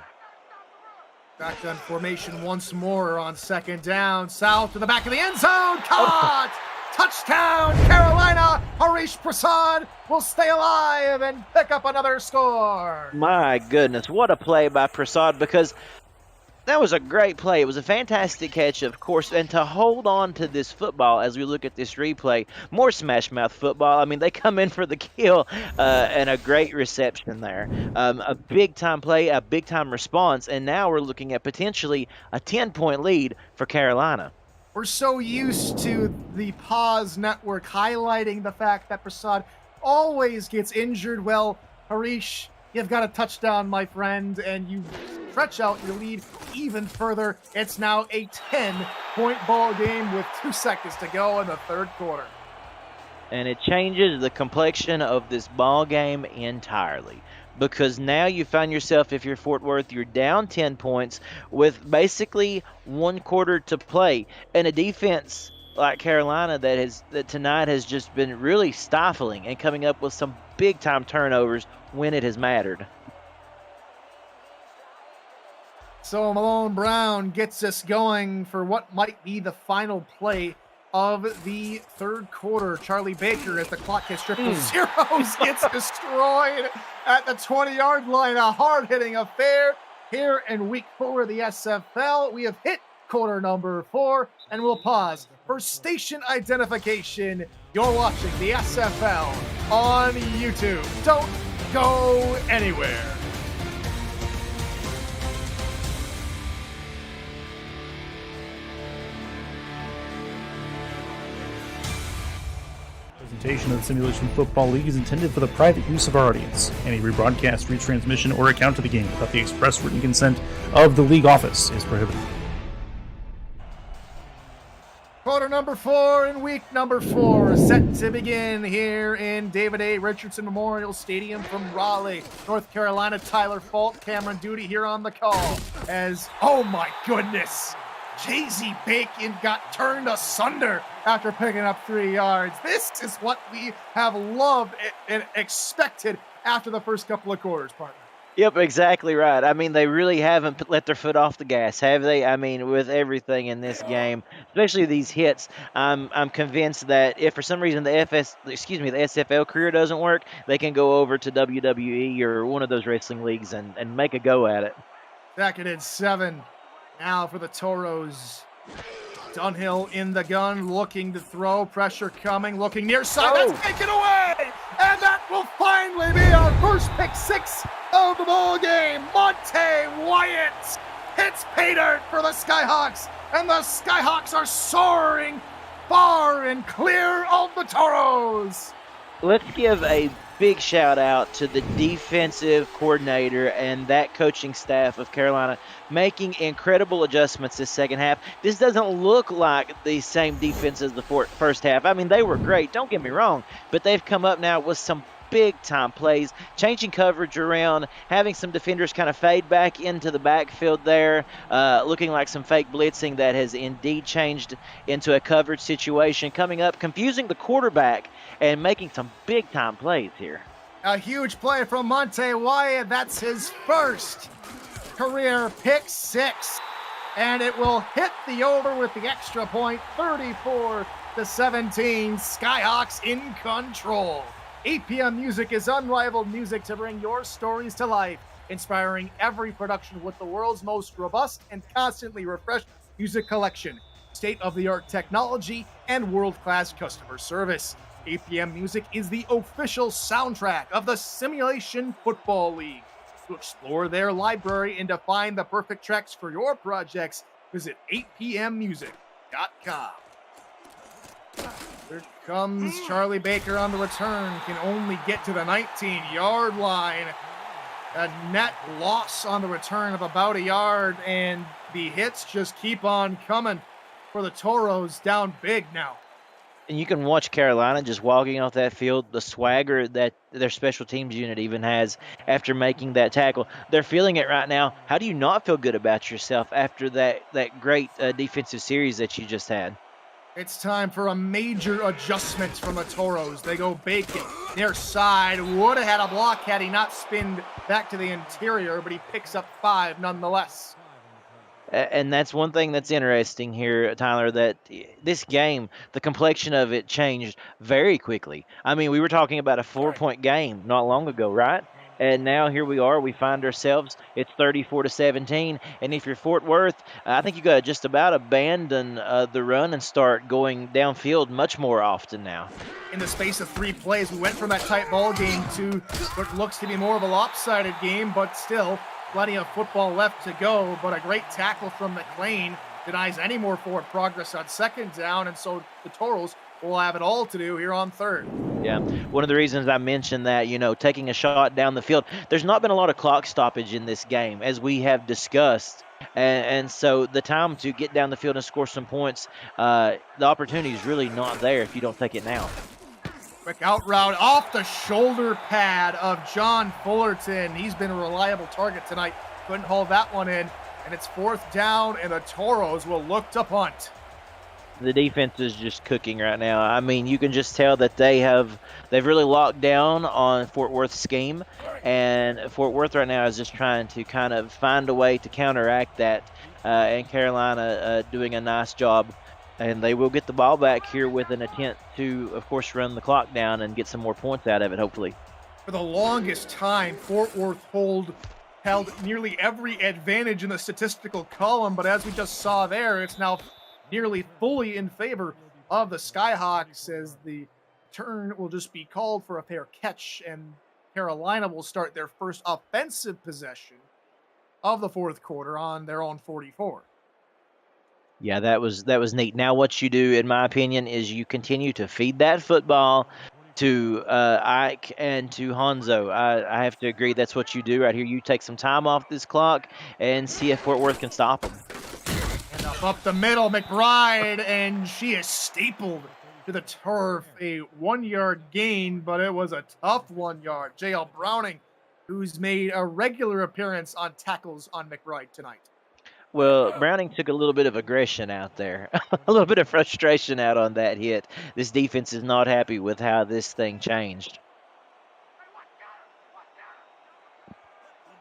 Shotgun formation once more on 2nd down. South to the back of the end zone. Caught! Touchdown, Carolina! Harish Prasad will stay alive and pick up another score. My goodness, what a play by Prasad, because that was a great play. It was a fantastic catch, of course, and to hold on to this football as we look at this replay, more smash mouth football. I mean, they come in for the kill, and a great reception there. A big-time play, a big-time response, and now we're looking at potentially a 10-point lead for Carolina. We're so used to the Pause Network highlighting the fact that Prasad always gets injured. Well, Harish, you've got a touchdown, my friend, and you stretch out your lead even further. It's now a 10-point ball game with 2 seconds to go in the 3rd quarter. And it changes the complexion of this ball game entirely, because now you find yourself, if you're Fort Worth, you're down 10 points with basically 1 quarter to play, and a defense like Carolina that tonight has just been really stifling and coming up with some big-time turnovers when it has mattered. So Malone Brown gets us going for what might be the final play of the third quarter. Charlie Baker, as the clock hits triple zeros, gets destroyed at the 20-yard line. A hard-hitting affair here in week 4 of the SFL. We have hit quarter number 4, and we'll pause for station identification. You're watching the SFL on YouTube. Don't go anywhere. Presentation of the Simulation Football League is intended for the private use of our audience. Any rebroadcast, retransmission, or account of the game without the express written consent of the league office is prohibited. Quarter number 4 in week number 4 set to begin here in David A. Richardson Memorial Stadium from Raleigh, North Carolina. Tyler Fault, Cameron Duty here on the call as, oh my goodness, Jay-Z Bacon got turned asunder after picking up 3 yards. This is what we have loved and expected after the first couple of quarters, partner. Yep, exactly right. I mean, they really haven't let their foot off the gas, have they? I mean, with everything in this game, especially these hits, I'm convinced that if for some reason the SFL career doesn't work, they can go over to WWE or one of those wrestling leagues and make a go at it. Second and 7. Now for the Toros. Dunhill in the gun, looking to throw, pressure coming, looking near side, that's taken away! And that will finally be our first pick 6 of the ball game. Monte Wyatt hits pay dirt for the Skyhawks, and the Skyhawks are soaring far and clear of the Toros. Let's give a big shout out to the defensive coordinator and that coaching staff of Carolina making incredible adjustments this second half. This doesn't look like the same defense as the first half. I mean, they were great, don't get me wrong, but they've come up now with some big time plays, changing coverage around, having some defenders kind of fade back into the backfield there, looking like some fake blitzing that has indeed changed into a coverage situation, coming up, confusing the quarterback and making some big time plays here. A huge play from Monte Wyatt. That's his first career pick 6, and it will hit the over with the extra point. 34-17. Skyhawks in control. 8 p.m. Music is unrivaled music to bring your stories to life, inspiring every production with the world's most robust and constantly refreshed music collection, state-of-the-art technology, and world-class customer service. 8 p.m. Music is the official soundtrack of the Simulation Football League. To explore their library and to find the perfect tracks for your projects, visit 8pmmusic.com. Here comes Charlie Baker on the return. Can only get to the 19-yard line. A net loss on the return of about a yard, and the hits just keep on coming for the Toros, down big now. And you can watch Carolina just walking off that field, the swagger that their special teams unit even has after making that tackle. They're feeling it right now. How do you not feel good about yourself after that great defensive series that you just had? It's time for a major adjustment from the Toros. They go Bacon near side. Would have had a block had he not spinned back to the interior, but he picks up 5 nonetheless. And that's one thing that's interesting here, Tyler, that this game, the complexion of it changed very quickly. I mean, we were talking about a 4-point game not long ago, right? And now here we are. We find ourselves, it's 34-17. And if you're Fort Worth, I think you got to just about abandon the run and start going downfield much more often now. In the space of 3 plays, we went from that tight ball game to what looks to be more of a lopsided game, but still plenty of football left to go. But a great tackle from McLean denies any more forward progress on second down, and so the Toros will have it all to do here on third. Yeah, one of the reasons I mentioned that, taking a shot down the field, there's not been a lot of clock stoppage in this game, as we have discussed. And so the time to get down the field and score some points, the opportunity is really not there if you don't take it now. Quick out route off the shoulder pad of John Fullerton. He's been a reliable target tonight. Couldn't hold that one in. And it's 4th down, and the Toros will look to punt. The defense is just cooking right now. I mean, you can just tell that they've really locked down on Fort Worth's scheme, and Fort Worth right now is just trying to kind of find a way to counteract that, and Carolina doing a nice job. And they will get the ball back here with an attempt to, of course, run the clock down and get some more points out of it, hopefully. For the longest time, Fort Worth held nearly every advantage in the statistical column, but as we just saw there, it's now nearly fully in favor of the Skyhawks, as the turn will just be called for a fair catch, and Carolina will start their first offensive possession of the fourth quarter on their own 44. Yeah, that was neat. Now what you do, in my opinion, is you continue to feed that football to Ike and to Hanzo. I have to agree that's what you do right here. You take some time off this clock and see if Fort Worth can stop them. And up the middle, McBride, and she is stapled to the turf. A 1-yard gain, but it was a tough 1 yard. J.L. Browning, who's made a regular appearance on tackles on McBride tonight. Well, Browning took a little bit of aggression out there, a little bit of frustration out on that hit. This defense is not happy with how this thing changed.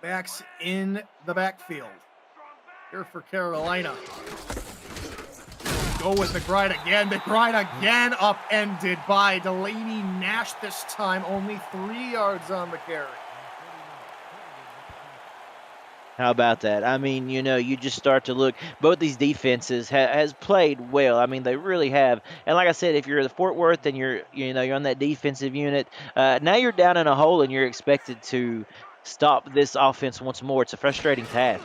Backs in the backfield. Here for Carolina. Go with McBride again. McBride again upended by Delaney Nash this time. Only 3 yards on the carry. How about that? I mean, you just start to look. Both these defenses has played well. I mean, they really have. And like I said, if you're the Fort Worth and you're on that defensive unit, now you're down in a hole and you're expected to stop this offense once more. It's a frustrating task.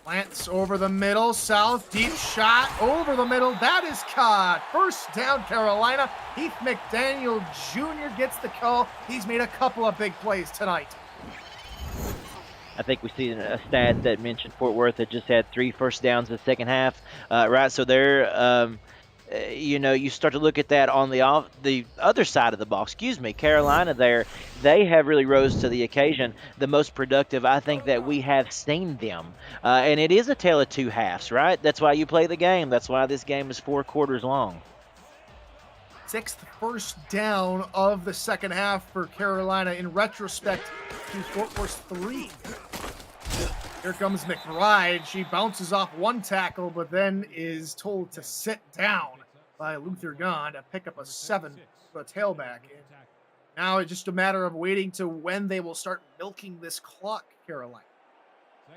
Lance over the middle, South, deep shot over the middle. That is caught. First down, Carolina. Heath McDaniel Jr. gets the call. He's made a couple of big plays tonight. I think we see a stat that mentioned Fort Worth had just had 3 first downs in the second half, right? So they're, you start to look at that on the other side of the ball. Carolina there, they have really rose to the occasion. The most productive, I think, that we have seen them. And it is a tale of 2 halves, right? That's why you play the game. That's why this game is 4 quarters long. 6th first down of the second half for Carolina in retrospect to Fort Worth's 3. Here comes McBride. She bounces off 1 tackle, but then is told to sit down by Luther Gahn to pick up a 7 for a tailback. And now it's just a matter of waiting to when they will start milking this clock, Carolina.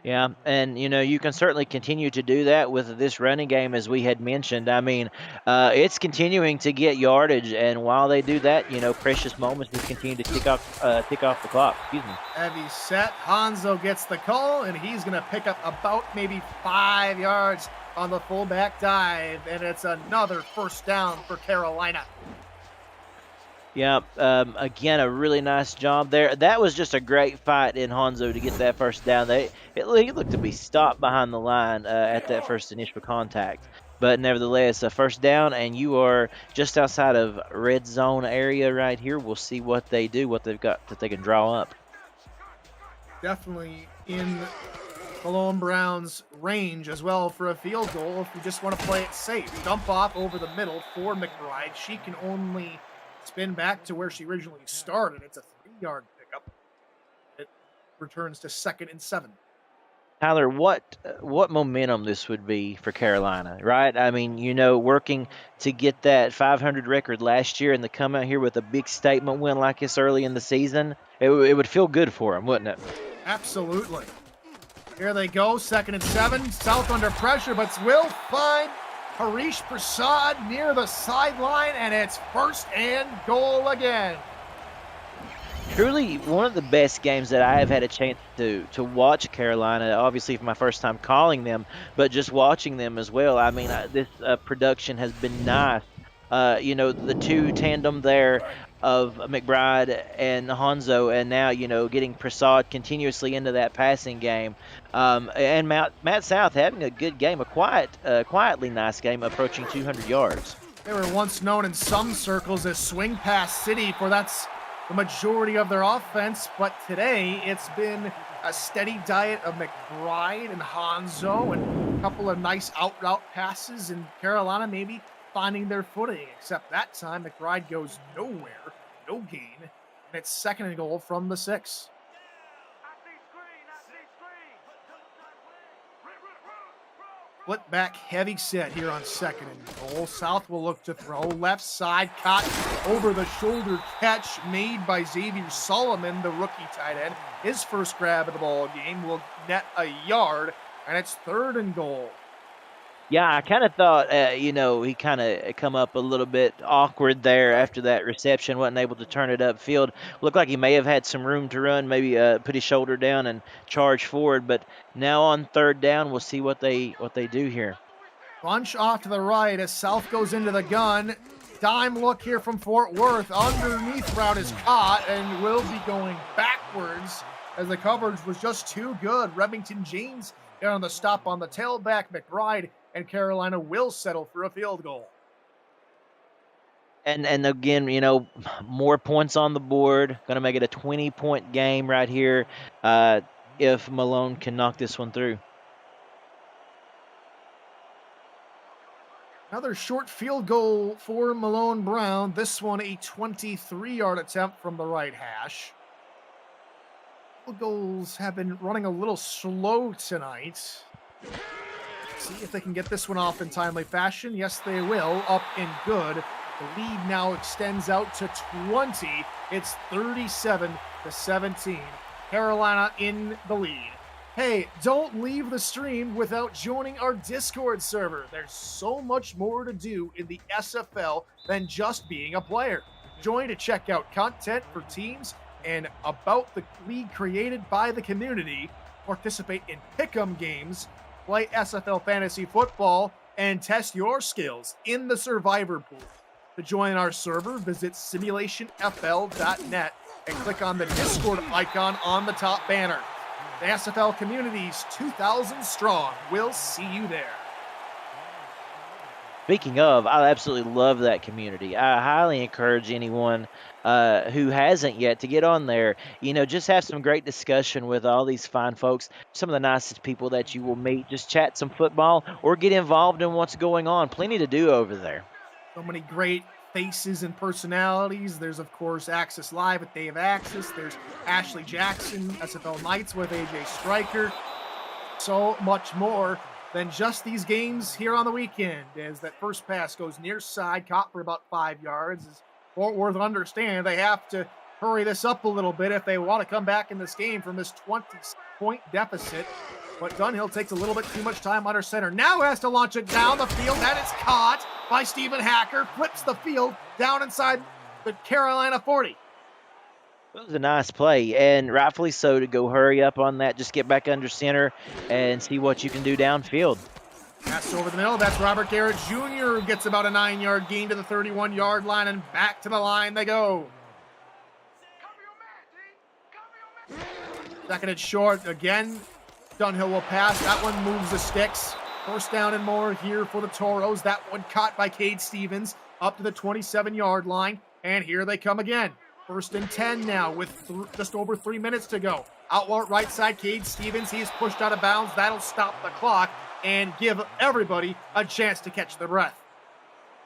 Yeah, and you can certainly continue to do that with this running game, as we had mentioned. I mean, it's continuing to get yardage, and while they do that, precious moments just continue to tick off the clock. Heavy set. Hanzo gets the call, and he's going to pick up about maybe 5 yards on the fullback dive, and it's another first down for Carolina. Yeah, again, a really nice job there. That was just a great fight in Hanzo to get that first down. He looked to be stopped behind the line at that first initial contact. But nevertheless, a first down, and you are just outside of red zone area right here. We'll see what they do, what they've got that they can draw up. Definitely in Malone Brown's range as well for a field goal if you just want to play it safe. Dump off over the middle for McBride. She can only spin back to where she originally started. It's a 3-yard pickup. It returns to 2nd and 7. Tyler, what momentum this would be for Carolina, right? I mean, working to get that 500 record last year and to come out here with a big statement win like this early in the season, it would feel good for them, wouldn't it? Absolutely. Here they go, 2nd and 7. South under pressure, but will find Harish Prasad near the sideline, and it's 1st and goal again. Truly one of the best games that I have had a chance to watch Carolina, obviously for my first time calling them, but just watching them as well. I mean, this production has been nice. The 2 tandem there of McBride and Hanzo, and now, getting Prasad continuously into that passing game. And Matt South having a good game, a quietly nice game, approaching 200 yards. They were once known in some circles as Swing Pass City, for that's the majority of their offense, but today it's been a steady diet of McBride and Hanzo and a couple of nice out-route passes, and Carolina maybe finding their footing, except that time McBride goes nowhere, no gain, and it's 2nd and goal from the 6. Split back heavy set here on 2nd and goal. South will look to throw. Left side, caught over the shoulder catch made by Xavier Solomon, the rookie tight end. His first grab of the ball game will net a yard, and it's 3rd and goal. Yeah, I kind of thought, he kind of come up a little bit awkward there after that reception, wasn't able to turn it upfield. Looked like he may have had some room to run, maybe put his shoulder down and charge forward. But now on 3rd down, we'll see what they do here. Bunch off to the right as South goes into the gun. Dime look here from Fort Worth. Underneath route is caught and will be going backwards as the coverage was just too good. Remington James there on the stop on the tailback. McBride and Carolina will settle for a field goal. And again, more points on the board. Going to make it a 20-point game right here if Malone can knock this one through. Another short field goal for Malone Brown. This one a 23-yard attempt from the right hash. Field goals have been running a little slow tonight. See if they can get this one off in timely fashion. Yes, they will. Up and good. The lead now extends out to 20. It's 37-17. Carolina in the lead. Hey, don't leave the stream without joining our Discord server. There's so much more to do in the SFL than just being a player. Join to check out content for teams and about the league created by the community. Participate in pick'em games, play SFL fantasy football, and test your skills in the survivor pool. To join our server, visit simulationfl.net and click on the Discord icon on the top banner. The SFL community's 2,000 strong. We'll see you there. Speaking of, I absolutely love that community. I highly encourage anyone who hasn't yet to get on there. Just have some great discussion with all these fine folks, some of the nicest people that you will meet. Just chat some football or get involved in what's going on. Plenty to do over there. So many great faces and personalities. There's, of course, Access Live with Dave Axis. There's Ashley Jackson, SFL Nights with AJ Stryker. So much more than just these games here on the weekend, as that first pass goes near side, caught for about 5 yards. As Fort Worth understand they have to hurry this up a little bit if they want to come back in this game from this 20-point deficit. But Dunhill takes a little bit too much time under center. Now has to launch it down the field. That is caught by Stephen Hacker. Flips the field down inside the Carolina 40. It was a nice play, and rightfully so, to go hurry up on that. Just get back under center and see what you can do downfield. Pass over the middle. That's Robert Garrett Jr. Gets about a 9-yard gain to the 31-yard line, and back to the line they go. Second and short again. Dunhill will pass. That one moves the sticks. First down and more here for the Toros. That one caught by Cade Stevens up to the 27-yard line, and here they come again. 1st and 10 now with just over 3 minutes to go. Outward right side, Cade Stevens. He's pushed out of bounds. That'll stop the clock and give everybody a chance to catch their breath.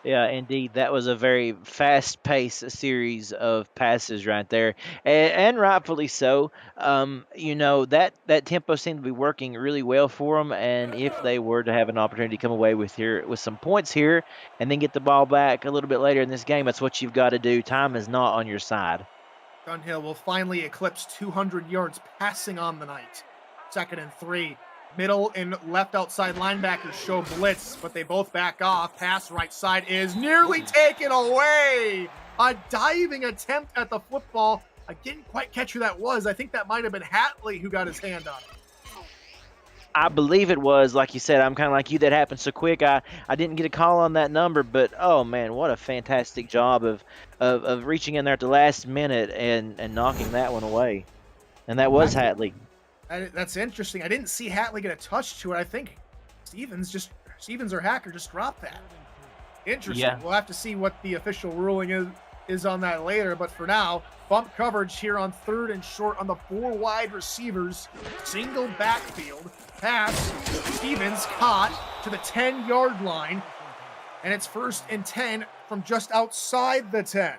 Yeah, indeed. That was a very fast-paced series of passes right there, and rightfully so. That tempo seemed to be working really well for them, and if they were to have an opportunity to come away with some points here and then get the ball back a little bit later in this game, that's what you've got to do. Time is not on your side. Dunhill will finally eclipse 200 yards passing on the night. 2nd and 3. Middle and left outside linebackers show blitz, but they both back off. Pass right side is nearly taken away. A diving attempt at the football. I didn't quite catch who that was. I think that might have been Hatley who got his hand on it. I believe it was, like you said, I'm kind of like you. That happened so quick. I didn't get a call on that number, but oh man, what a fantastic job of reaching in there at the last minute and knocking that one away. And that was Hatley. That's interesting. I didn't see Hatley get a touch to it. I think Stevens or Hacker just dropped that. Interesting. Yeah. We'll have to see what the official ruling is is on that later, but for now, bump coverage here on 3rd and short on the 4 wide receivers. Single backfield. Pass. Stevens caught to the 10-yard line. And it's 1st and 10 from just outside the 10.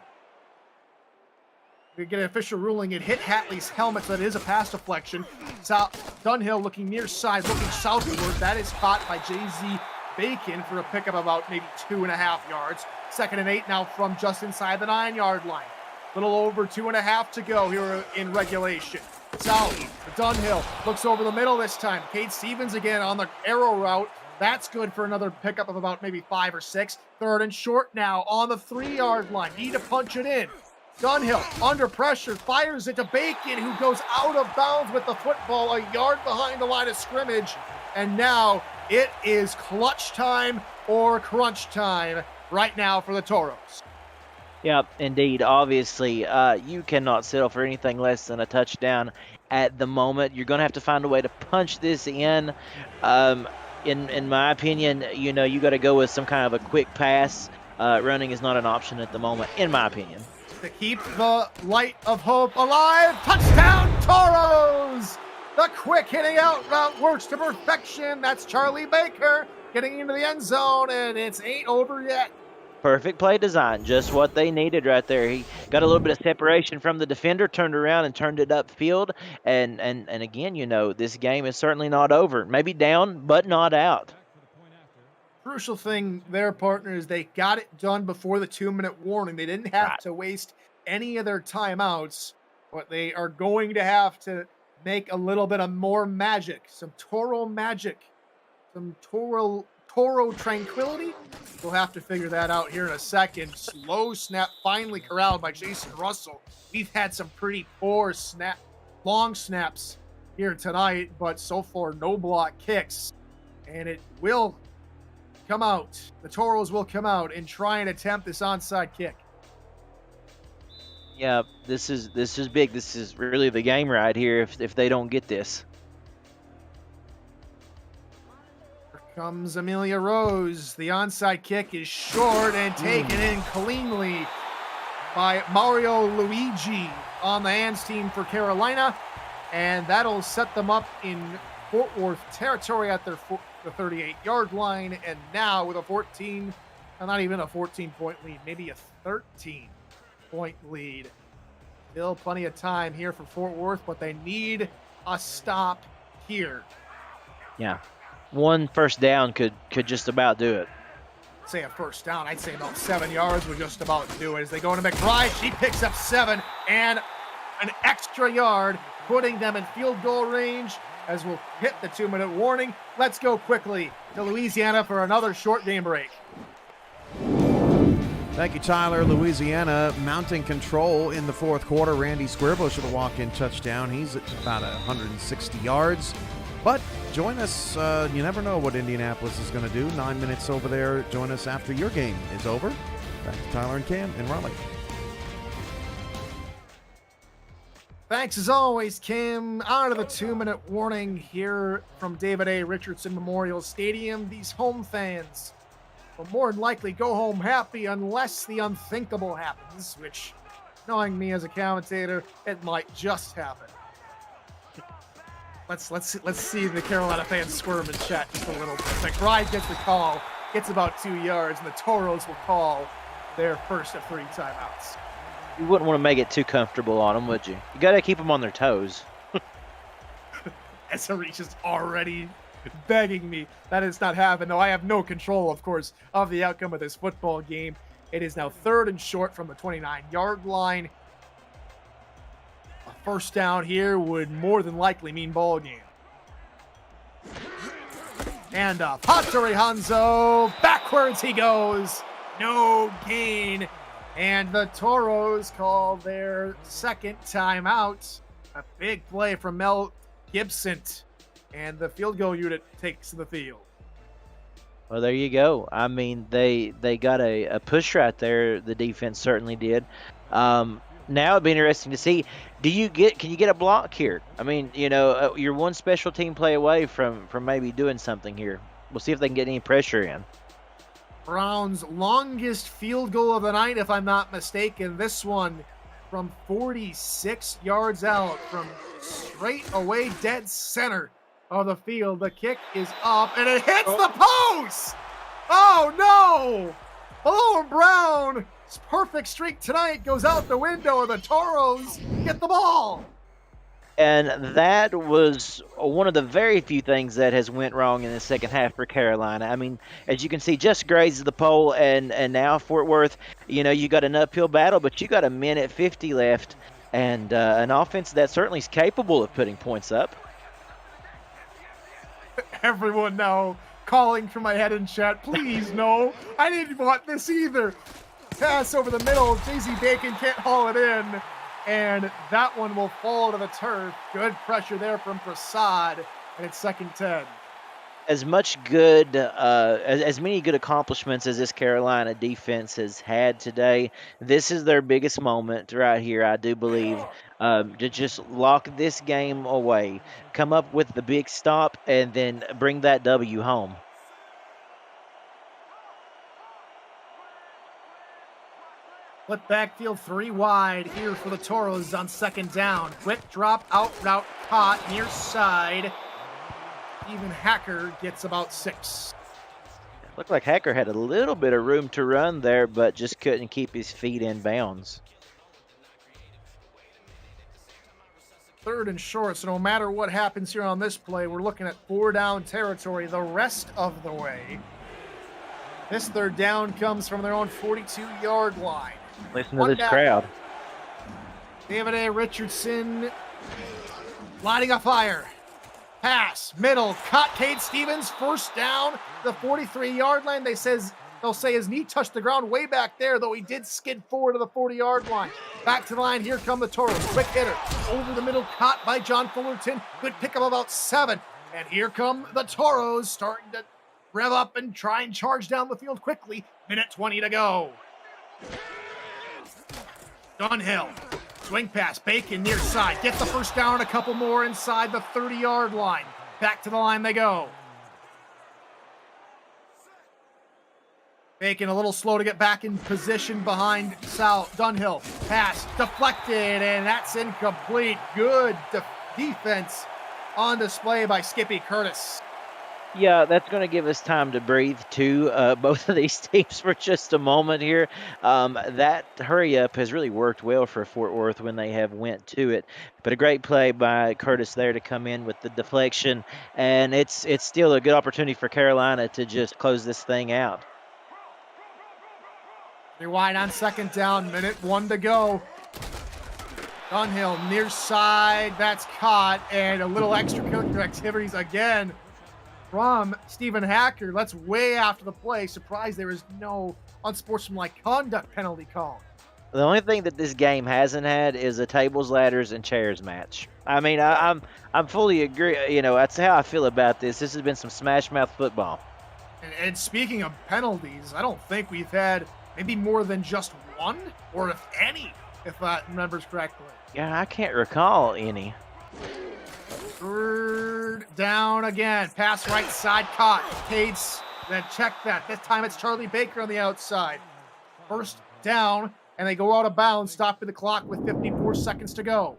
We get an official ruling. It hit Hatley's helmet, so that is a pass deflection. Dunhill looking near side, looking southward. That is caught by J.Z. Bacon for a pickup of about maybe 2.5 yards. 2nd and 8 now from just inside the 9-yard line. Little over 2.5 to go here in regulation. South, Dunhill looks over the middle this time. Cade Stevens again on the arrow route. That's good for another pickup of about maybe 5 or 6. 3rd and short now on the 3-yard line. Need to punch it in. Dunhill under pressure, fires it to Bacon, who goes out of bounds with the football a yard behind the line of scrimmage. And now it is clutch time or crunch time right now for the Toros. Yep, indeed. Obviously, you cannot settle for anything less than a touchdown at the moment. You're going to have to find a way to punch this in. In my opinion, you know, you got to go with some kind of a quick pass. Running is not an option at the moment, in my opinion. To keep the light of hope alive, touchdown Toros! The quick hitting out route works to perfection. That's Charlie Baker getting into the end zone, and it's ain't over yet. Perfect play design, just what they needed right there. He got a little bit of separation from the defender, turned around and turned it upfield. And again, you know, this game is certainly not over. Maybe down, but not out. Crucial thing there, partner, is they got it done before the 2-minute warning. They didn't have to waste any of their timeouts, but they are going to have to make a little bit of more magic, some Toro magic, some Toro tranquility. We'll have to figure that out here in a second. Slow snap finally corralled by Jason Russell. We've had some pretty poor long snaps here tonight, but so far no block kicks, and it will come out. The Toros will come out and try and attempt this onside kick. Yeah, this is big. This is really the game right here if they don't get this. Here comes Amelia Rose. The onside kick is short and taken in cleanly by Mario Luigi on the hands team for Carolina. And that'll set them up in Fort Worth territory at the 38-yard line. And now with a not even a 14-point lead, maybe a 13-point lead. Still plenty of time here for Fort Worth, but they need a stop here. Yeah. One first down could just about do it. Say a first down, I'd say about 7 yards would just about do it. As they go into McBride, she picks up 7 and an extra yard, putting them in field goal range as we'll hit the 2-minute warning. Let's go quickly to Louisiana for another short game break. Thank you, Tyler. Louisiana mounting control in the 4th quarter. Randy Squarebush with a walk-in touchdown. He's at about 160 yards. But join us. You never know what Indianapolis is going to do. 9 minutes over there. Join us after your game is over. Back to Tyler and Cam in Raleigh. Thanks as always, Kim. Out of the 2-minute warning here from David A. Richardson Memorial Stadium. These home fans will more than likely go home happy unless the unthinkable happens, which, knowing me as a commentator, it might just happen. Let's see the Carolina fans squirm and chat just a little bit. McBride gets the call, gets about 2 yards, and the Toros will call their first of 3 timeouts. You wouldn't want to make it too comfortable on them, would you? You got to keep them on their toes. SRE is already begging me that it's not happening. No, I have no control, of course, of the outcome of this football game. It is now 3rd and short from the 29-yard line. A first down here would more than likely mean ball game. And Patori Hanzo, backwards he goes. No gain. And the Toros call their second timeout. A big play from Mel Gibson. And the field goal unit takes the field. Well, there you go. I mean, they got a push right there. The defense certainly did. Now it'd be interesting to see. Can you get a block here? I mean, you know, you're one special team play away from maybe doing something here. We'll see if they can get any pressure in. Brown's longest field goal of the night, if I'm not mistaken. This one from 46 yards out, from straight away dead center of the field. The kick is up, and it hits the post! Oh, no! Malone Brown's perfect streak tonight goes out the window, and the Toros get the ball. And that was one of the very few things that has went wrong in the second half for Carolina. I mean, as you can see, just grazes the pole, and now Fort Worth, you know, you got an uphill battle, but you got a minute 50 left, and an offense that certainly is capable of putting points up. Everyone now calling from my head in chat, please, no. I didn't want this either. Pass over the middle. JZ Bacon can't haul it in. And that one will fall to the turf. Good pressure there from Prasad. And it's 2nd 10. As much good, as many good accomplishments as this Carolina defense has had today, this is their biggest moment right here, I do believe, to just lock this game away, come up with the big stop, and then bring that W home. Flip backfield 3 wide here for the Toros on 2nd down. Quick drop out route caught near side. Even Hacker gets about 6. Looked like Hacker had a little bit of room to run there, but just couldn't keep his feet in bounds. 3rd and short, so no matter what happens here on this play, we're looking at 4 down territory the rest of the way. This 3rd down comes from their own 42-yard line. Listen to this crowd. David A. Richardson lighting a fire. Pass, middle, cut. Cade Stevens, 1st down, the 43-yard line. They'll say his knee touched the ground way back there, though he did skid forward to the 40-yard line. Back to the line, here come the Toros. Quick hitter, over the middle, caught by John Fullerton. Good pick of about 7. And here come the Toros, starting to rev up and try and charge down the field quickly. Minute 20 to go. Dunhill, swing pass, Bacon near side. Get the 1st down, a couple more inside the 30-yard line. Back to the line they go. Bacon a little slow to get back in position behind Dunhill. Pass deflected, and that's incomplete. Good defense on display by Skippy Curtis. Yeah, that's going to give us time to breathe, too, both of these teams for just a moment here. That hurry-up has really worked well for Fort Worth when they have went to it. But a great play by Curtis there to come in with the deflection, and it's still a good opportunity for Carolina to just close this thing out. 3 wide on 2nd down, minute 1 to go. Dunhill near side, that's caught, and a little extracurricular activities again from Stephen Hacker. That's way after the play. Surprised there is no unsportsmanlike conduct penalty called. The only thing that this game hasn't had is a tables, ladders, and chairs match. I mean, I'm fully agree. You know, that's how I feel about this. This has been some smash mouth football. And speaking of penalties, I don't think we've had maybe more than just one, or if any, if I remember correctly. Yeah, I can't recall any. 3rd down again. Pass right side caught. Cade's then check that. This time it's Charlie Baker on the outside. 1st down, and they go out of bounds, stopping the clock with 54 seconds to go.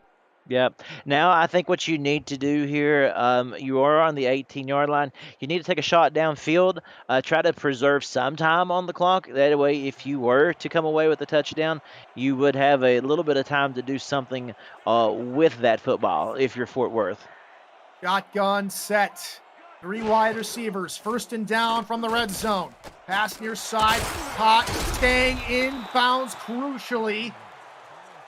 Yep. Now I think what you need to do here, you are on the 18-yard line. You need to take a shot downfield, try to preserve some time on the clock. That way, if you were to come away with a touchdown, you would have a little bit of time to do something with that football if you're Fort Worth. Shotgun set. 3 wide receivers. 1st and down from the red zone. Pass near side. Caught. Staying in bounds crucially.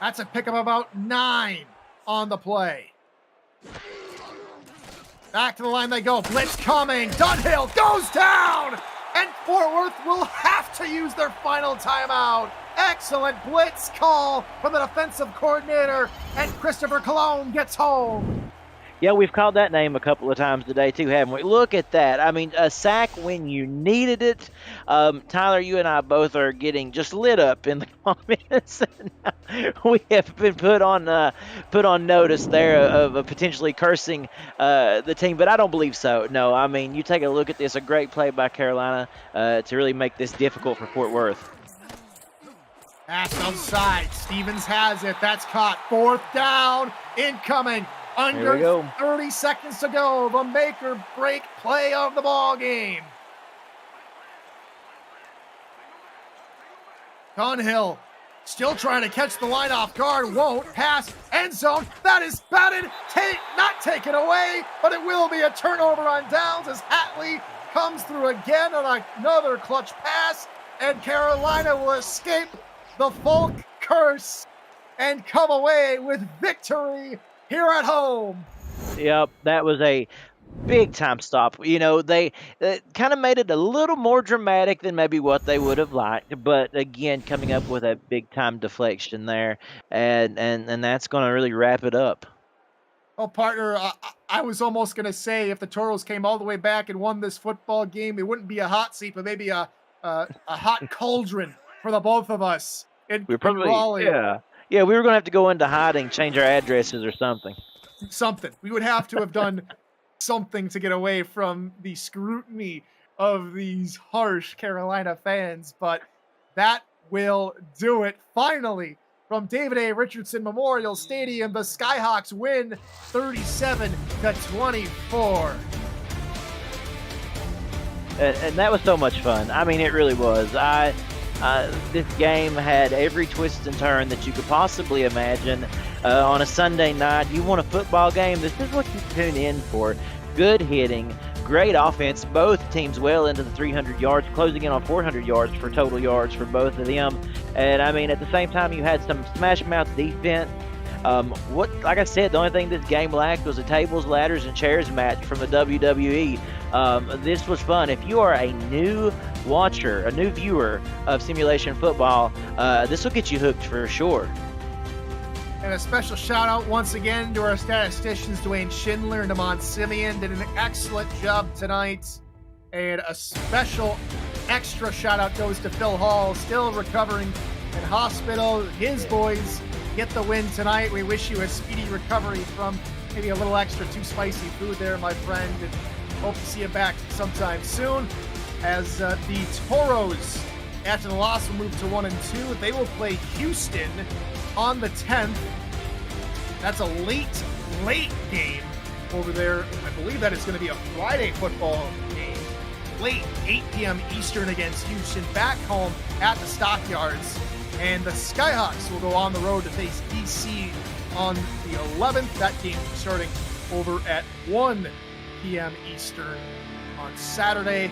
That's a pick of about 9 on the play. Back to the line they go. Blitz coming. Dunhill goes down. And Fort Worth will have to use their final timeout. Excellent blitz call from the defensive coordinator. And Christopher Cologne gets home. Yeah, we've called that name a couple of times today too, haven't we? Look at that. I mean, a sack when you needed it. Tyler, you and I both are getting just lit up in the comments. We have been put on notice there of potentially cursing the team, but I don't believe so. No, I mean, you take a look at this, a great play by Carolina to really make this difficult for Fort Worth. Pass outside. Stevens has it. That's caught. 4th down. Incoming. Under 30 seconds to go. The make or break play of the ball game. Dunhill still trying to catch the line off guard. Won't. Pass. End zone. That is batted. Not taken away, but it will be a turnover on downs as Hatley comes through again on another clutch pass. And Carolina will escape the Folk curse and come away with victory here at home. Yep, that was a big time stop. You know, they kind of made it a little more dramatic than maybe what they would have liked, but again, coming up with a big time deflection there, and that's going to really wrap it up. Oh, partner, I was almost going to say if the Toros came all the way back and won this football game, it wouldn't be a hot seat, but maybe a hot cauldron for the both of us. We're probably, yeah, we were going to have to go into hiding, change our addresses or something. Something. We would have to have done something to get away from the scrutiny of these harsh Carolina fans, but that will do it. Finally, from David A. Richardson Memorial Stadium, the Skyhawks win 37-24. And that was so much fun. I mean, it really was. This game had every twist and turn that you could possibly imagine. On a Sunday night, you want a football game, this is what you tune in for. Good hitting, great offense, both teams well into the 300 yards, closing in on 400 yards for total yards for both of them. And, I mean, at the same time, you had some smash-mouth defense. Like I said, the only thing this game lacked was a tables, ladders, and chairs match from the WWE. This was fun. If you are a new watcher, a new viewer of simulation football, this will get you hooked for sure. And a special shout out once again to our statisticians, Dwayne Schindler and Damon Simeon. Did an excellent job tonight. And a special extra shout out goes to Phil Hall, still recovering in hospital. His boys get the win tonight. We wish you a speedy recovery from maybe a little extra too spicy food there, my friend. And hope to see you back sometime soon. As the Toros, after the loss, will move to 1-2. They will play Houston on the 10th. That's a late game over there. I believe that is going to be a Friday football game. Late, 8 p.m. Eastern against Houston. Back home at the Stockyards. And the Skyhawks will go on the road to face DC on the 11th. That game starting over at 1 p.m. Eastern on Saturday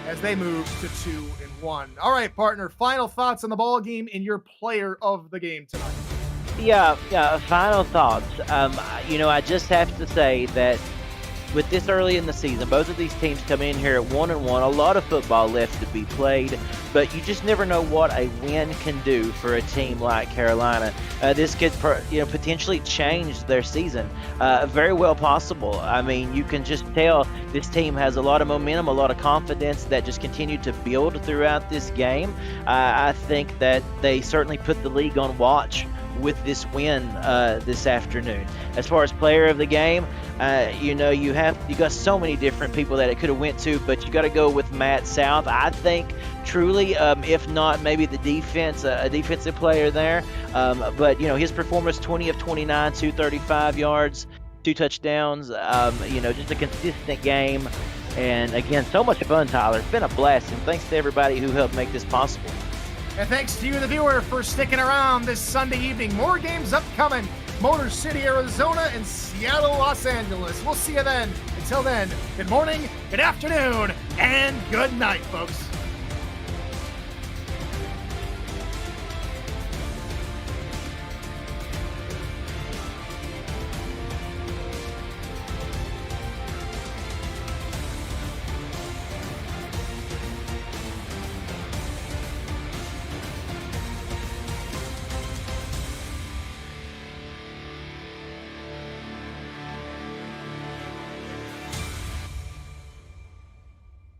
as they move to 2-1. All right, partner, final thoughts on the ball game and your player of the game tonight. Yeah, final thoughts. I just have to say that with this early in the season, both of these teams come in here at 1-1. A lot of football left to be played, but you just never know what a win can do for a team like Carolina. This could, potentially change their season. Very well possible. I mean, you can just tell this team has a lot of momentum, a lot of confidence that just continued to build throughout this game. I think that they certainly put the league on watch with this win this afternoon. As far as player of the game, you got so many different people that it could have went to, but you got to go with Matt South. I think truly, if not maybe the defense, a defensive player there. But his performance, 20 of 29, 235 yards, 2 touchdowns. Just a consistent game. And again, so much fun, Tyler. It's been a blast, and thanks to everybody who helped make this possible. And thanks to you, the viewer, for sticking around this Sunday evening. More games upcoming. Motor City, Arizona, and Seattle, Los Angeles. We'll see you then. Until then, good morning, good afternoon, and good night, folks.